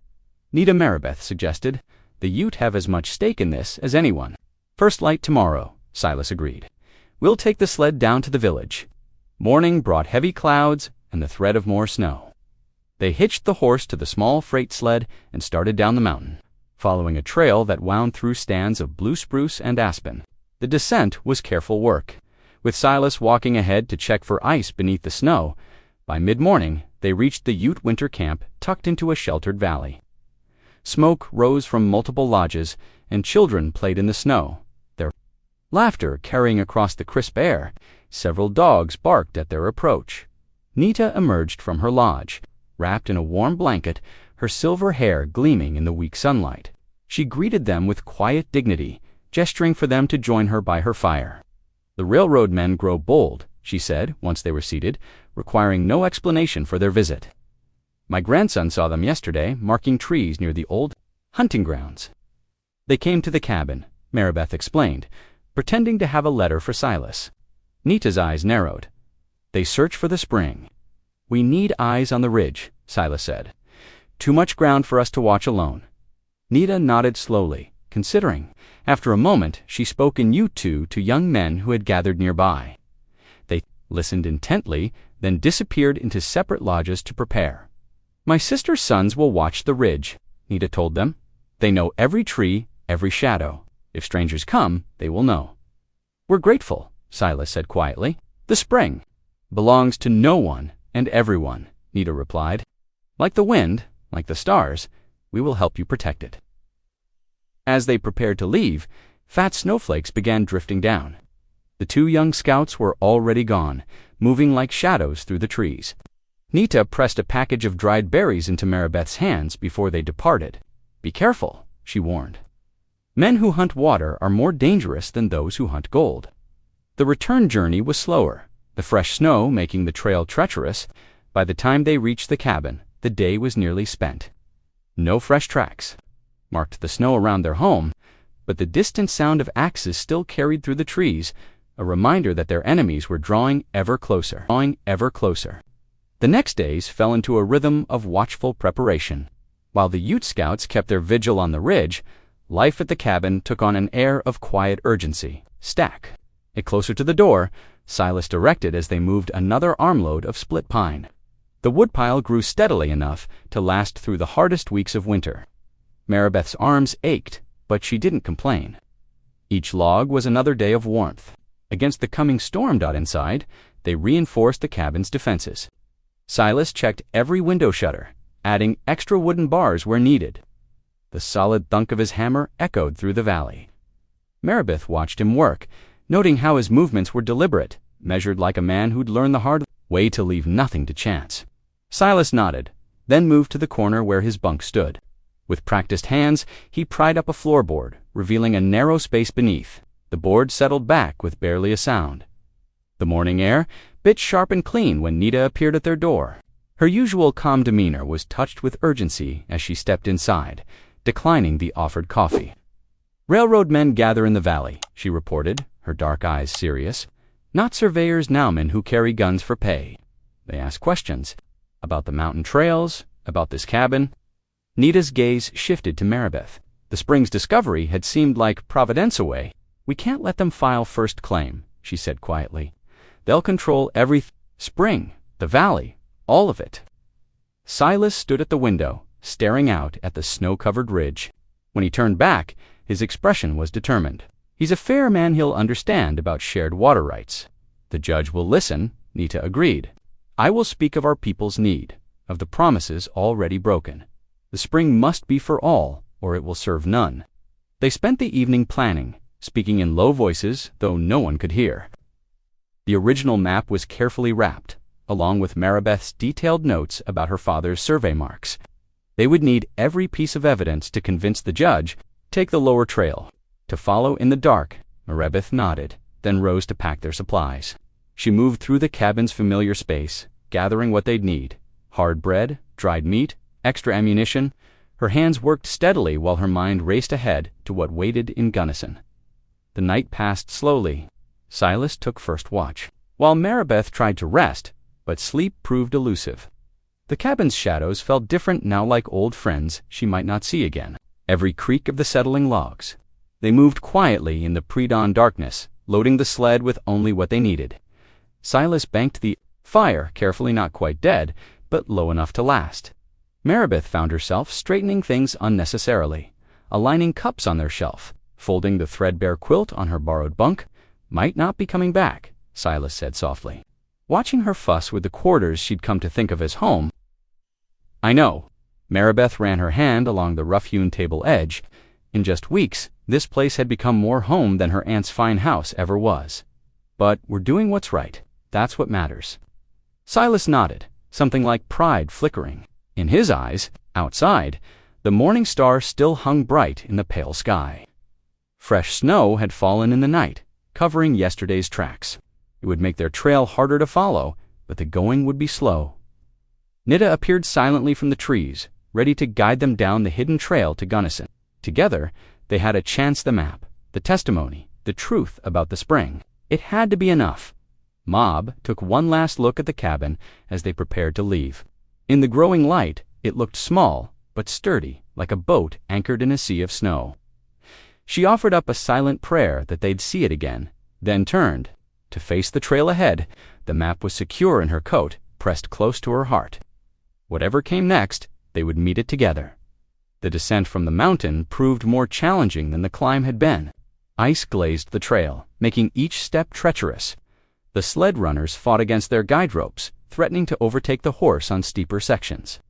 "Nita," Maribeth suggested. "The Ute have as much stake in this as anyone." "First light tomorrow," Silas agreed. "We'll take the sled down to the village." Morning brought heavy clouds and the threat of more snow. They hitched the horse to the small freight sled and started down the mountain, following a trail that wound through stands of blue spruce and aspen. The descent was careful work, with Silas walking ahead to check for ice beneath the snow. By mid-morning, they reached the Ute winter camp tucked into a sheltered valley. Smoke rose from multiple lodges, and children played in the snow, their laughter carrying across the crisp air. Several dogs barked at their approach. Nita emerged from her lodge, wrapped in a warm blanket, her silver hair gleaming in the weak sunlight. She greeted them with quiet dignity, gesturing for them to join her by her fire. "The railroad men grow bold," she said once they were seated, requiring no explanation for their visit. "My grandson saw them yesterday, marking trees near the old hunting grounds." They came to the cabin, Maribeth explained, pretending to have a letter for Silas. Nita's eyes narrowed. "They search for the spring." "We need eyes on the ridge," Silas said. "Too much ground for us to watch alone." Nita nodded slowly, considering. After a moment, she spoke in Ute to young men who had gathered nearby. They listened intently, then disappeared into separate lodges to prepare. "My sister's sons will watch the ridge," Nita told them. "They know every tree, every shadow. If strangers come, they will know." "We're grateful," Silas said quietly. "The spring belongs to no one and everyone," Nita replied. "Like the wind, like the stars, we will help you protect it." As they prepared to leave, fat snowflakes began drifting down. The two young scouts were already gone, moving like shadows through the trees. Nita pressed a package of dried berries into Maribeth's hands before they departed. "Be careful," she warned. "Men who hunt water are more dangerous than those who hunt gold." The return journey was slower, the fresh snow making the trail treacherous. By the time they reached the cabin, the day was nearly spent. No fresh tracks marked the snow around their home, but the distant sound of axes still carried through the trees, a reminder that their enemies were drawing ever closer. The next days fell into a rhythm of watchful preparation. While the Ute scouts kept their vigil on the ridge, life at the cabin took on an air of quiet urgency. "Stack it closer to the door," Silas directed as they moved another armload of split pine. The woodpile grew steadily enough to last through the hardest weeks of winter. Maribeth's arms ached, but she didn't complain. Each log was another day of warmth. Against the coming storm. Inside, they reinforced the cabin's defenses. Silas checked every window shutter, adding extra wooden bars where needed. The solid thunk of his hammer echoed through the valley. Maribeth watched him work, noting how his movements were deliberate, measured like a man who'd learned the hard way to leave nothing to chance. Silas nodded, then moved to the corner where his bunk stood. With practiced hands, he pried up a floorboard, revealing a narrow space beneath. The board settled back with barely a sound. The morning air bit sharp and clean when Nita appeared at their door. Her usual calm demeanor was touched with urgency as she stepped inside, declining the offered coffee. "Railroad men gather in the valley," she reported, her dark eyes serious. "Not surveyors nowmen who carry guns for pay. They ask questions about the mountain trails, about this cabin." Nita's gaze shifted to Maribeth. The spring's discovery had seemed like Providence away. "We can't let them file first claim," she said quietly. "They'll control everything. Spring, the valley, all of it." Silas stood at the window, staring out at the snow-covered ridge. When he turned back, his expression was determined. "He's a fair man, he'll understand about shared water rights." "The judge will listen," Nita agreed. "I will speak of our people's need, of the promises already broken. The spring must be for all, or it will serve none." They spent the evening planning, speaking in low voices, though no one could hear. The original map was carefully wrapped, along with Maribeth's detailed notes about her father's survey marks. They would need every piece of evidence to convince the judge. "Take the lower trail." To follow in the dark, Maribeth nodded, then rose to pack their supplies. She moved through the cabin's familiar space, gathering what they'd need: hard bread, dried meat, extra ammunition. Her hands worked steadily while her mind raced ahead to what waited in Gunnison. The night passed slowly. Silas took first watch, while Maribeth tried to rest, but sleep proved elusive. The cabin's shadows felt different now, like old friends she might not see again. Every creak of the settling logs. They moved quietly in the pre-dawn darkness, loading the sled with only what they needed. Silas banked the fire carefully, not quite dead, but low enough to last. Maribeth found herself straightening things unnecessarily, aligning cups on their shelf, folding the threadbare quilt on her borrowed bunk. "Might not be coming back," Silas said softly, watching her fuss with the quarters she'd come to think of as home. "I know." Maribeth ran her hand along the rough-hewn table edge. In just weeks, this place had become more home than her aunt's fine house ever was. "But we're doing what's right. That's what matters." Silas nodded, something like pride flickering. In his eyes, outside, the morning star still hung bright in the pale sky. Fresh snow had fallen in the night, covering yesterday's tracks. It would make their trail harder to follow, but the going would be slow. Nita appeared silently from the trees, ready to guide them down the hidden trail to Gunnison. Together, they had a chance: the map, the testimony, the truth about the spring. It had to be enough. Mob took one last look at the cabin as they prepared to leave. In the growing light, it looked small, but sturdy, like a boat anchored in a sea of snow. She offered up a silent prayer that they'd see it again, then turned to face the trail ahead. The map was secure in her coat, pressed close to her heart. Whatever came next, they would meet it together. The descent from the mountain proved more challenging than the climb had been. Ice glazed the trail, making each step treacherous. The sled runners fought against their guide ropes, threatening to overtake the horse on steeper sections.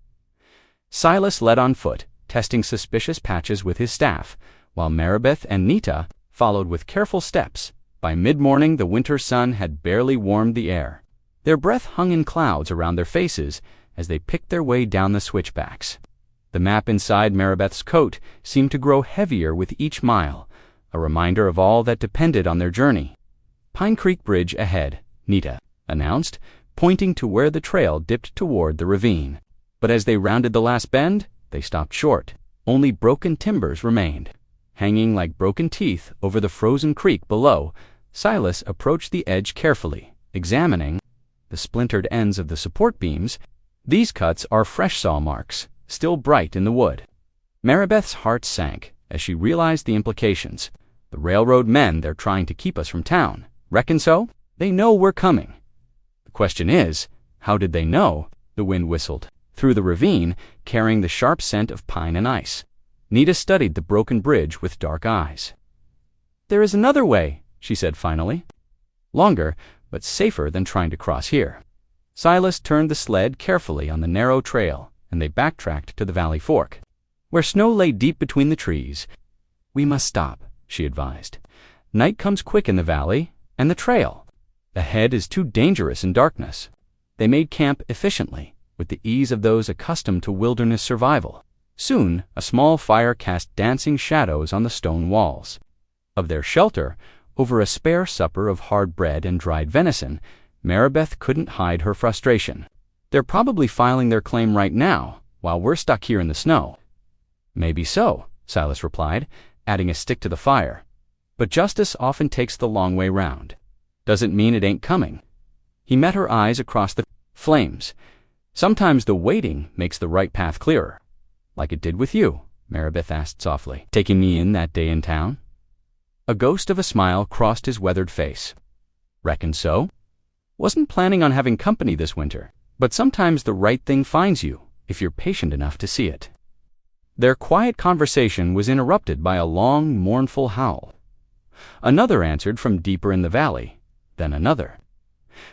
Silas led on foot, testing suspicious patches with his staff, while Maribeth and Nita followed with careful steps. By mid-morning, the winter sun had barely warmed the air. Their breath hung in clouds around their faces as they picked their way down the switchbacks. The map inside Maribeth's coat seemed to grow heavier with each mile, a reminder of all that depended on their journey. "Pine Creek Bridge ahead," Nita announced, pointing to where the trail dipped toward the ravine. But as they rounded the last bend, they stopped short. Only broken timbers remained. Hanging like broken teeth over the frozen creek below, Silas approached the edge carefully, examining the splintered ends of the support beams. "These cuts are fresh saw marks, still bright in the wood." Maribeth's heart sank as she realized the implications. "The railroad men, they're trying to keep us from town. Reckon so? They know we're coming." "The question is, how did they know?" The wind whistled through the ravine, carrying the sharp scent of pine and ice. Nita studied the broken bridge with dark eyes. "There is another way," she said finally. "Longer, but safer than trying to cross here." Silas turned the sled carefully on the narrow trail, and they backtracked to the valley fork, where snow lay deep between the trees. "We must stop," she advised. "Night comes quick in the valley, and the trail ahead is too dangerous in darkness." They made camp efficiently, with the ease of those accustomed to wilderness survival. Soon, a small fire cast dancing shadows on the stone walls. Of their shelter, over a spare supper of hard bread and dried venison, Maribeth couldn't hide her frustration. "They're probably filing their claim right now, while we're stuck here in the snow." "Maybe so," Silas replied, adding a stick to the fire. "But justice often takes the long way round. Doesn't mean it ain't coming." He met her eyes across the flames. "Sometimes the waiting makes the right path clearer." "Like it did with you?" Maribeth asked softly, "taking me in that day in town?" A ghost of a smile crossed his weathered face. "Reckon so. Wasn't planning on having company this winter, but sometimes the right thing finds you, if you're patient enough to see it." Their quiet conversation was interrupted by a long, mournful howl. Another answered from deeper in the valley, then another.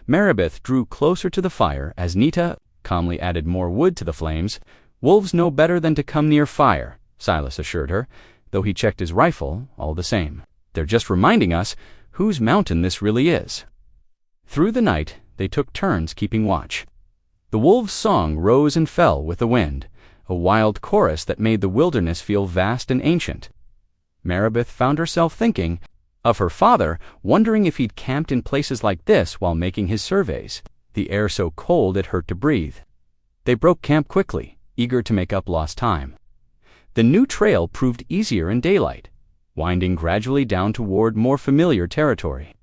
Maribeth drew closer to the fire as Nita calmly added more wood to the flames. "Wolves know better than to come near fire," Silas assured her, though he checked his rifle all the same. "They're just reminding us whose mountain this really is." Through the night, they took turns keeping watch. The wolves' song rose and fell with the wind, a wild chorus that made the wilderness feel vast and ancient. Maribeth found herself thinking of her father, wondering if he'd camped in places like this while making his surveys, the air so cold it hurt to breathe. They broke camp quickly, eager to make up lost time. The new trail proved easier in daylight, winding gradually down toward more familiar territory.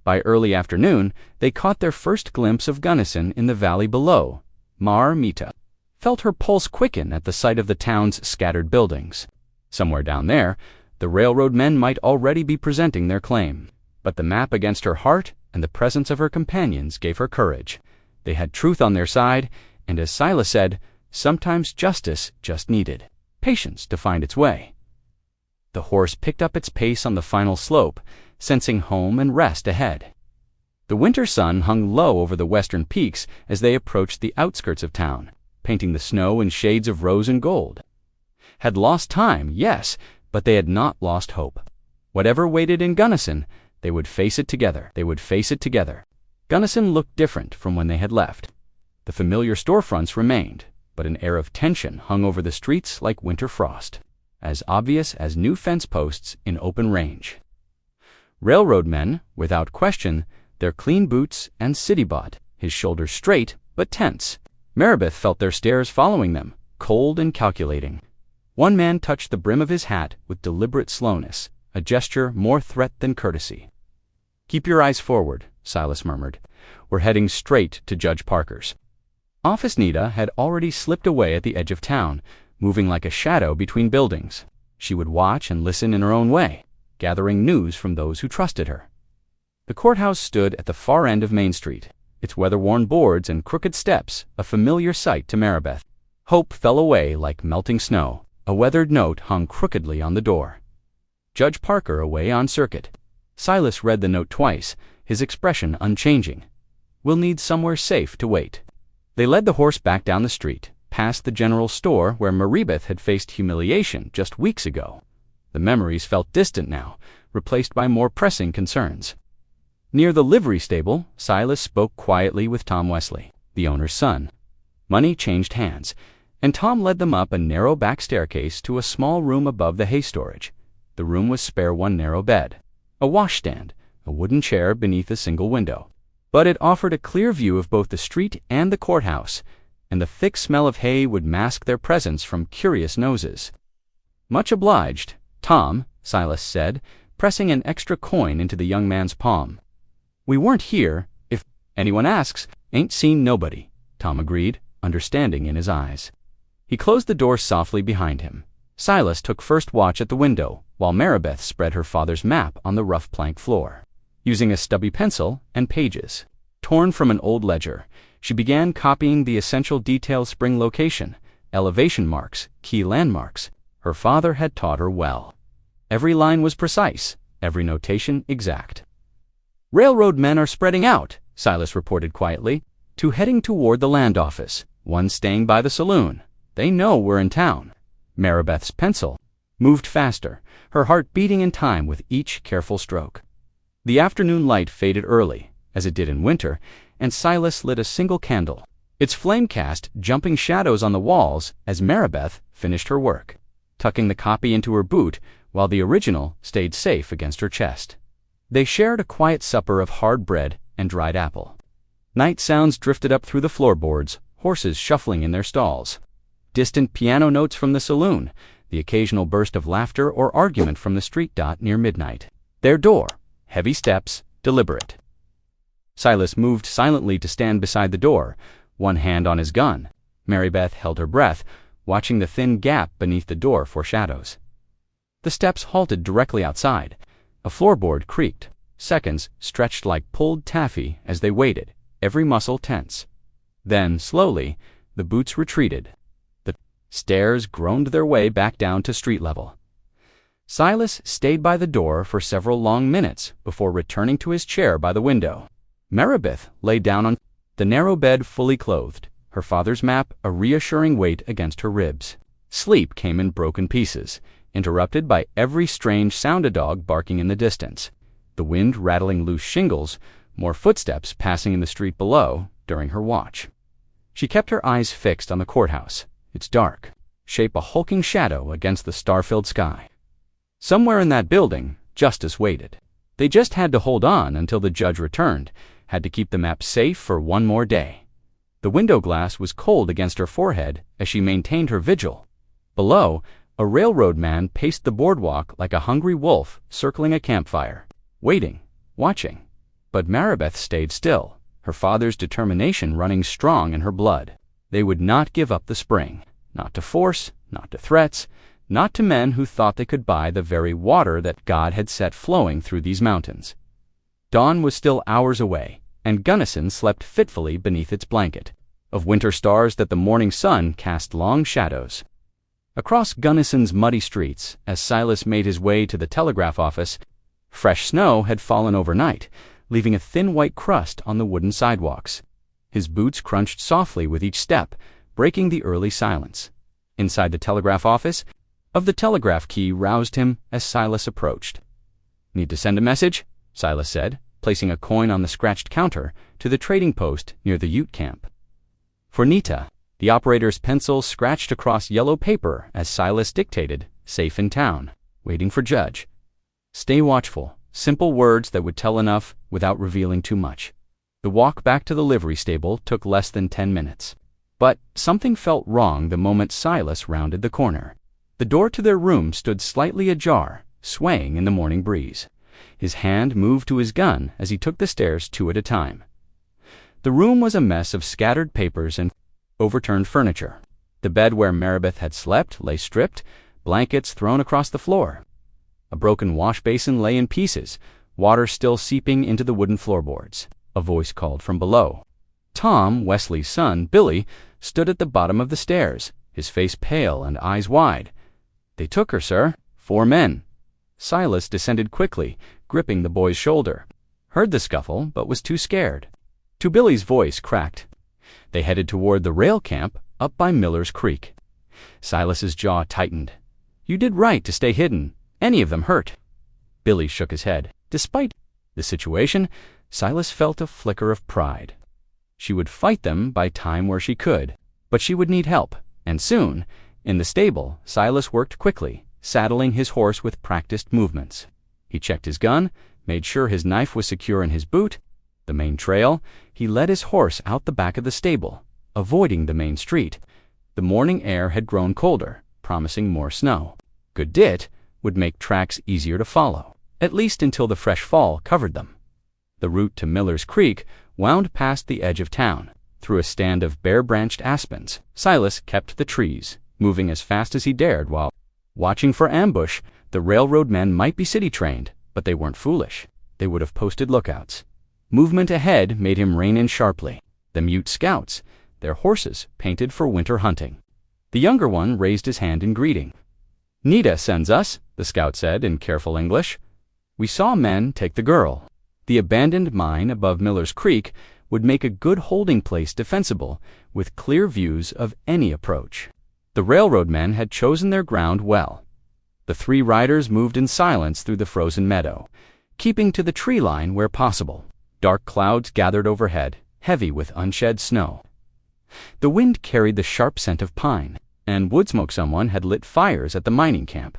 By early afternoon, they caught their first glimpse of Gunnison in the valley below. Mita felt her pulse quicken at the sight of the town's scattered buildings. Somewhere down there, the railroad men might already be presenting their claim. But the map against her heart and the presence of her companions gave her courage. They had truth on their side, and as Silas said, sometimes justice just needed patience to find its way. The horse picked up its pace on the final slope, sensing home and rest ahead. The winter sun hung low over the western peaks as they approached the outskirts of town, painting the snow in shades of rose and gold. Had lost time, yes, but they had not lost hope. Whatever waited in Gunnison, they would face it together. Gunnison looked different from when they had left. The familiar storefronts remained, but an air of tension hung over the streets like winter frost, as obvious as new fence posts in open range. Railroad men, without question, their clean boots and city-bought, his shoulders straight but tense. Maribeth felt their stares following them, cold and calculating. One man touched the brim of his hat with deliberate slowness, a gesture more threat than courtesy. "Keep your eyes forward," Silas murmured. "We're heading straight to Judge Parker's." Office Nita had already slipped away at the edge of town, moving like a shadow between buildings. She would watch and listen in her own way, gathering news from those who trusted her. The courthouse stood at the far end of Main Street, its weather-worn boards and crooked steps a familiar sight to Maribeth. Hope fell away like melting snow. A weathered note hung crookedly on the door. "Judge Parker away on circuit." Silas read the note twice, his expression unchanging. "We'll need somewhere safe to wait." They led the horse back down the street, past the general store where Maribeth had faced humiliation just weeks ago. The memories felt distant now, replaced by more pressing concerns. Near the livery stable, Silas spoke quietly with Tom Wesley, the owner's son. Money changed hands, and Tom led them up a narrow back staircase to a small room above the hay storage. The room was spare one narrow bed, a washstand, a wooden chair beneath a single window. But it offered a clear view of both the street and the courthouse, and the thick smell of hay would mask their presence from curious noses. "Much obliged, Tom," Silas said, pressing an extra coin into the young man's palm. "We weren't here. If anyone asks, ain't seen nobody," Tom agreed, understanding in his eyes. He closed the door softly behind him. Silas took first watch at the window, while Maribeth spread her father's map on the rough plank floor. Using a stubby pencil and pages torn from an old ledger, she began copying the essential details: spring location, elevation marks, key landmarks. Her father had taught her well. Every line was precise, every notation exact. "Railroad men are spreading out," Silas reported quietly, "two heading toward the land office, one staying by the saloon. They know we're in town." Maribeth's pencil moved faster, her heart beating in time with each careful stroke. The afternoon light faded early, as it did in winter, and Silas lit a single candle. its flame cast jumping shadows on the walls as Maribeth finished her work, tucking the copy into her boot while the original stayed safe against her chest. They shared a quiet supper of hard bread and dried apple. Night sounds drifted up through the floorboards, horses shuffling in their stalls. Distant piano notes from the saloon, the occasional burst of laughter or argument from the street dot near midnight. Their door, heavy steps, deliberate. Silas moved silently to stand beside the door, one hand on his gun. Maribeth held her breath, watching the thin gap beneath the door for shadows. The steps halted directly outside. A floorboard creaked. Seconds stretched like pulled taffy as they waited, every muscle tense. Then, slowly, the boots retreated. The stairs groaned their way back down to street level. Silas stayed by the door for several long minutes before returning to his chair by the window. Maribeth lay down on the narrow bed fully clothed, her father's map a reassuring weight against her ribs. Sleep came in broken pieces, interrupted by every strange sound, a dog barking in the distance, the wind rattling loose shingles, more footsteps passing in the street below during her watch. She kept her eyes fixed on the courthouse, its dark shape a hulking shadow against the star-filled sky. Somewhere in that building, justice waited. They just had to hold on until the judge returned, had to keep the map safe for one more day. The window glass was cold against her forehead as she maintained her vigil. Below, a railroad man paced the boardwalk like a hungry wolf circling a campfire, waiting, watching. But Maribeth stayed still, her father's determination running strong in her blood. They would not give up the spring, not to force, not to threats, not to men who thought they could buy the very water that God had set flowing through these mountains. Dawn was still hours away, and Gunnison slept fitfully beneath its blanket of winter stars that the morning sun cast long shadows. Across Gunnison's muddy streets, as Silas made his way to the telegraph office, fresh snow had fallen overnight, leaving a thin white crust on the wooden sidewalks. His boots crunched softly with each step, breaking the early silence. Inside the telegraph office, the telegraph key roused him as Silas approached. "Need to send a message?" Silas said, placing a coin on the scratched counter to the trading post near the Ute camp. For Nita, the operator's pencil scratched across yellow paper as Silas dictated, "Safe in town, waiting for judge." Stay watchful, simple words that would tell enough without revealing too much. The walk back to the livery stable took less than 10 minutes. But something felt wrong the moment Silas rounded the corner. The door to their room stood slightly ajar, swaying in the morning breeze. His hand moved to his gun as he took the stairs 2 at a time. The room was a mess of scattered papers and overturned furniture. The bed where Maribeth had slept lay stripped, blankets thrown across the floor. A broken wash basin lay in pieces, water still seeping into the wooden floorboards. A voice called from below. Tom, Wesley's son, Billy, stood at the bottom of the stairs, his face pale and eyes wide. "They took her, sir. 4 men. Silas descended quickly, gripping the boy's shoulder. Heard the scuffle, but was too scared. To Billy's voice cracked. They headed toward the rail camp up by Miller's Creek. Silas's jaw tightened. "You did right to stay hidden. Any of them hurt." Billy shook his head. Despite the situation, Silas felt a flicker of pride. She would fight them by time where she could, but she would need help, and soon. In the stable, Silas worked quickly, saddling his horse with practiced movements. He checked his gun, made sure his knife was secure in his boot. The main trail, he led his horse out the back of the stable, avoiding the main street. The morning air had grown colder, promising more snow. Good dit would make tracks easier to follow, at least until the fresh fall covered them. The route to Miller's Creek wound past the edge of town, through a stand of bare-branched aspens. Silas kept the trees, moving as fast as he dared while watching for ambush. The railroad men might be city-trained, but they weren't foolish. They would have posted lookouts. Movement ahead made him rein in sharply. The Mute scouts, their horses painted for winter hunting. The younger one raised his hand in greeting. "Nita sends us," the scout said in careful English. "We saw men take the girl." The abandoned mine above Miller's Creek would make a good holding place defensible, with clear views of any approach. The railroad men had chosen their ground well. The 3 riders moved in silence through the frozen meadow, keeping to the tree line where possible. Dark clouds gathered overhead, heavy with unshed snow. The wind carried the sharp scent of pine, and wood smoke. Someone had lit fires at the mining camp.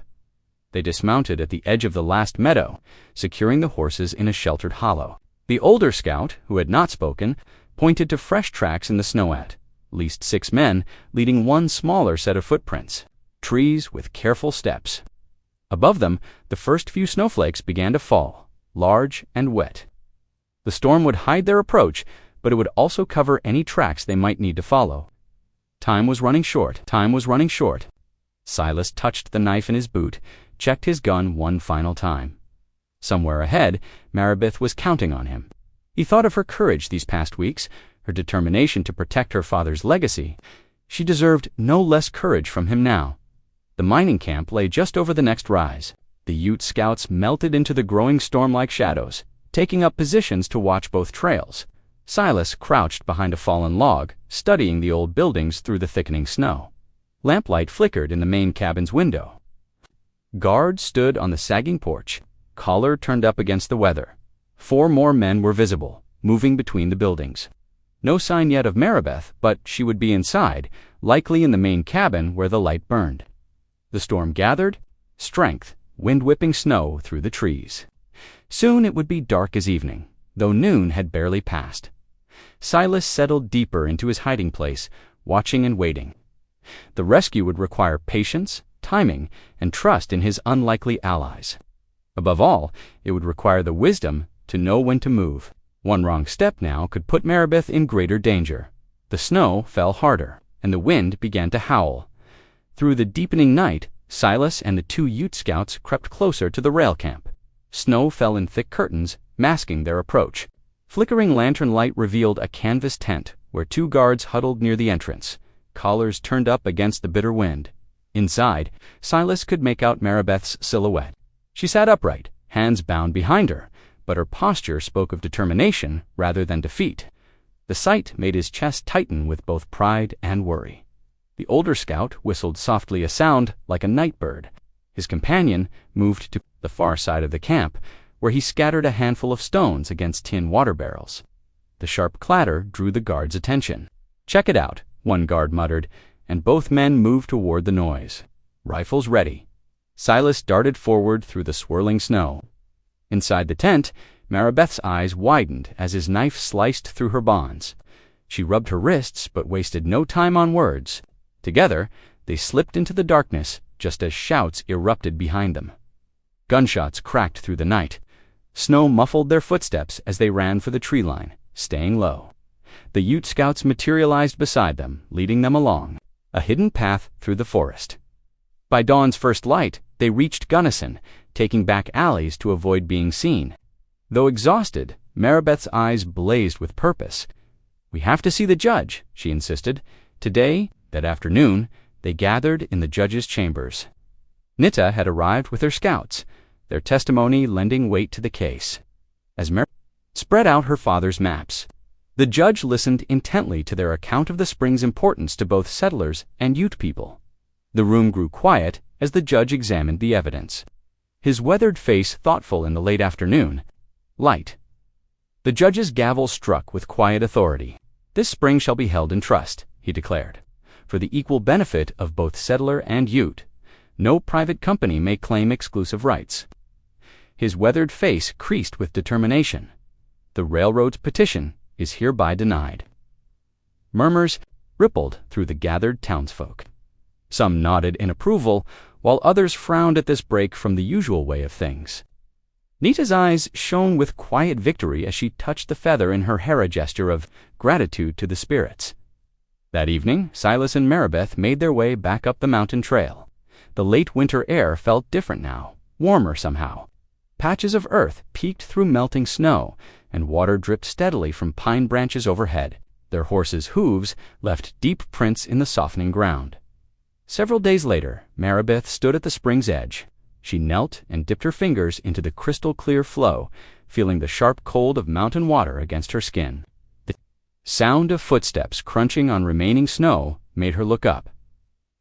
They dismounted at the edge of the last meadow, securing the horses in a sheltered hollow. The older scout, who had not spoken, pointed to fresh tracks in the snow at least 6 men leading one smaller set of footprints, trees with careful steps. Above them, the first few snowflakes began to fall, large and wet. The storm would hide their approach, but it would also cover any tracks they might need to follow. Time was running short. Silas touched the knife in his boot, checked his gun one final time. Somewhere ahead, Maribeth was counting on him. He thought of her courage these past weeks, her determination to protect her father's legacy. She deserved no less courage from him now. The mining camp lay just over the next rise. The Ute scouts melted into the growing storm-like shadows, taking up positions to watch both trails. Silas crouched behind a fallen log, studying the old buildings through the thickening snow. Lamplight flickered in the main cabin's window. Guards stood on the sagging porch, collar turned up against the weather. 4 more men were visible, moving between the buildings. No sign yet of Maribeth, but she would be inside, likely in the main cabin where the light burned. The storm gathered, strength, wind-whipping snow through the trees. Soon it would be dark as evening, though noon had barely passed. Silas settled deeper into his hiding place, watching and waiting. The rescue would require patience, timing, and trust in his unlikely allies. Above all, it would require the wisdom to know when to move. One wrong step now could put Maribeth in greater danger. The snow fell harder, and the wind began to howl. Through the deepening night, Silas and the 2 Ute scouts crept closer to the rail camp. Snow fell in thick curtains, masking their approach. Flickering lantern light revealed a canvas tent where 2 guards huddled near the entrance, collars turned up against the bitter wind. Inside, Silas could make out Maribeth's silhouette. She sat upright, hands bound behind her, but her posture spoke of determination rather than defeat. The sight made his chest tighten with both pride and worry. The older scout whistled softly, a sound like a night bird. His companion moved to the far side of the camp, where he scattered a handful of stones against tin water barrels. The sharp clatter drew the guard's attention. "Check it out," one guard muttered, and both men moved toward the noise. Rifles ready. Silas darted forward through the swirling snow. Inside the tent, Maribeth's eyes widened as his knife sliced through her bonds. She rubbed her wrists but wasted no time on words. Together, they slipped into the darkness just as shouts erupted behind them. Gunshots cracked through the night. Snow muffled their footsteps as they ran for the tree line, staying low. The Ute scouts materialized beside them, leading them along a hidden path through the forest. By dawn's first light, they reached Gunnison, taking back alleys to avoid being seen. Though exhausted, Maribeth's eyes blazed with purpose. "We have to see the judge," she insisted. Today, that afternoon, they gathered in the judge's chambers. Nita had arrived with her scouts, their testimony lending weight to the case. As Maribeth spread out her father's maps, the judge listened intently to their account of the spring's importance to both settlers and Ute people. The room grew quiet as the judge examined the evidence. His weathered face thoughtful in the late afternoon. Light. The judge's gavel struck with quiet authority. "This spring shall be held in trust," he declared, "for the equal benefit of both settler and Ute. No private company may claim exclusive rights." His weathered face creased with determination. "The railroad's petition is hereby denied." Murmurs rippled through the gathered townsfolk. Some nodded in approval, while others frowned at this break from the usual way of things. Nita's eyes shone with quiet victory as she touched the feather in her hair, a gesture of gratitude to the spirits. That evening, Silas and Maribeth made their way back up the mountain trail. The late winter air felt different now, warmer somehow. Patches of earth peeked through melting snow, and water dripped steadily from pine branches overhead. Their horses' hooves left deep prints in the softening ground. Several days later, Maribeth stood at the spring's edge. She knelt and dipped her fingers into the crystal-clear flow, feeling the sharp cold of mountain water against her skin. The sound of footsteps crunching on remaining snow made her look up.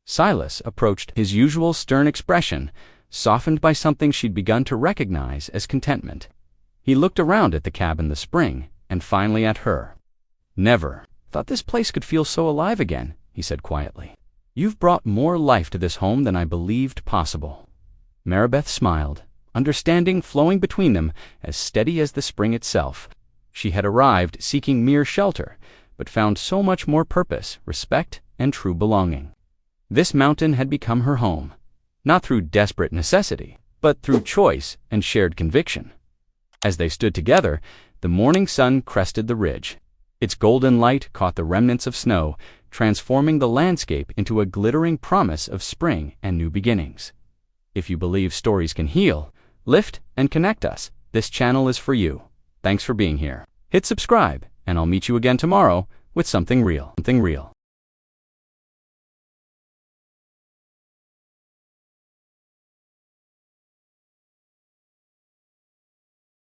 Silas approached, his usual stern expression softened by something she'd begun to recognize as contentment. He looked around at the cabin, the spring, and finally at her. "Never," "Thought this place could feel so alive again," he said quietly. "You've brought more life to this home than I believed possible." Maribeth smiled, understanding flowing between them, as steady as the spring itself. She had arrived seeking mere shelter, but found so much more purpose, respect, and true belonging. This mountain had become her home, not through desperate necessity, but through choice and shared conviction. As they stood together, the morning sun crested the ridge. Its golden light caught the remnants of snow, transforming the landscape into a glittering promise of spring and new beginnings. If you believe stories can heal, lift, and connect us, this channel is for you. Thanks for being here. Hit subscribe, and I'll meet you again tomorrow with something real.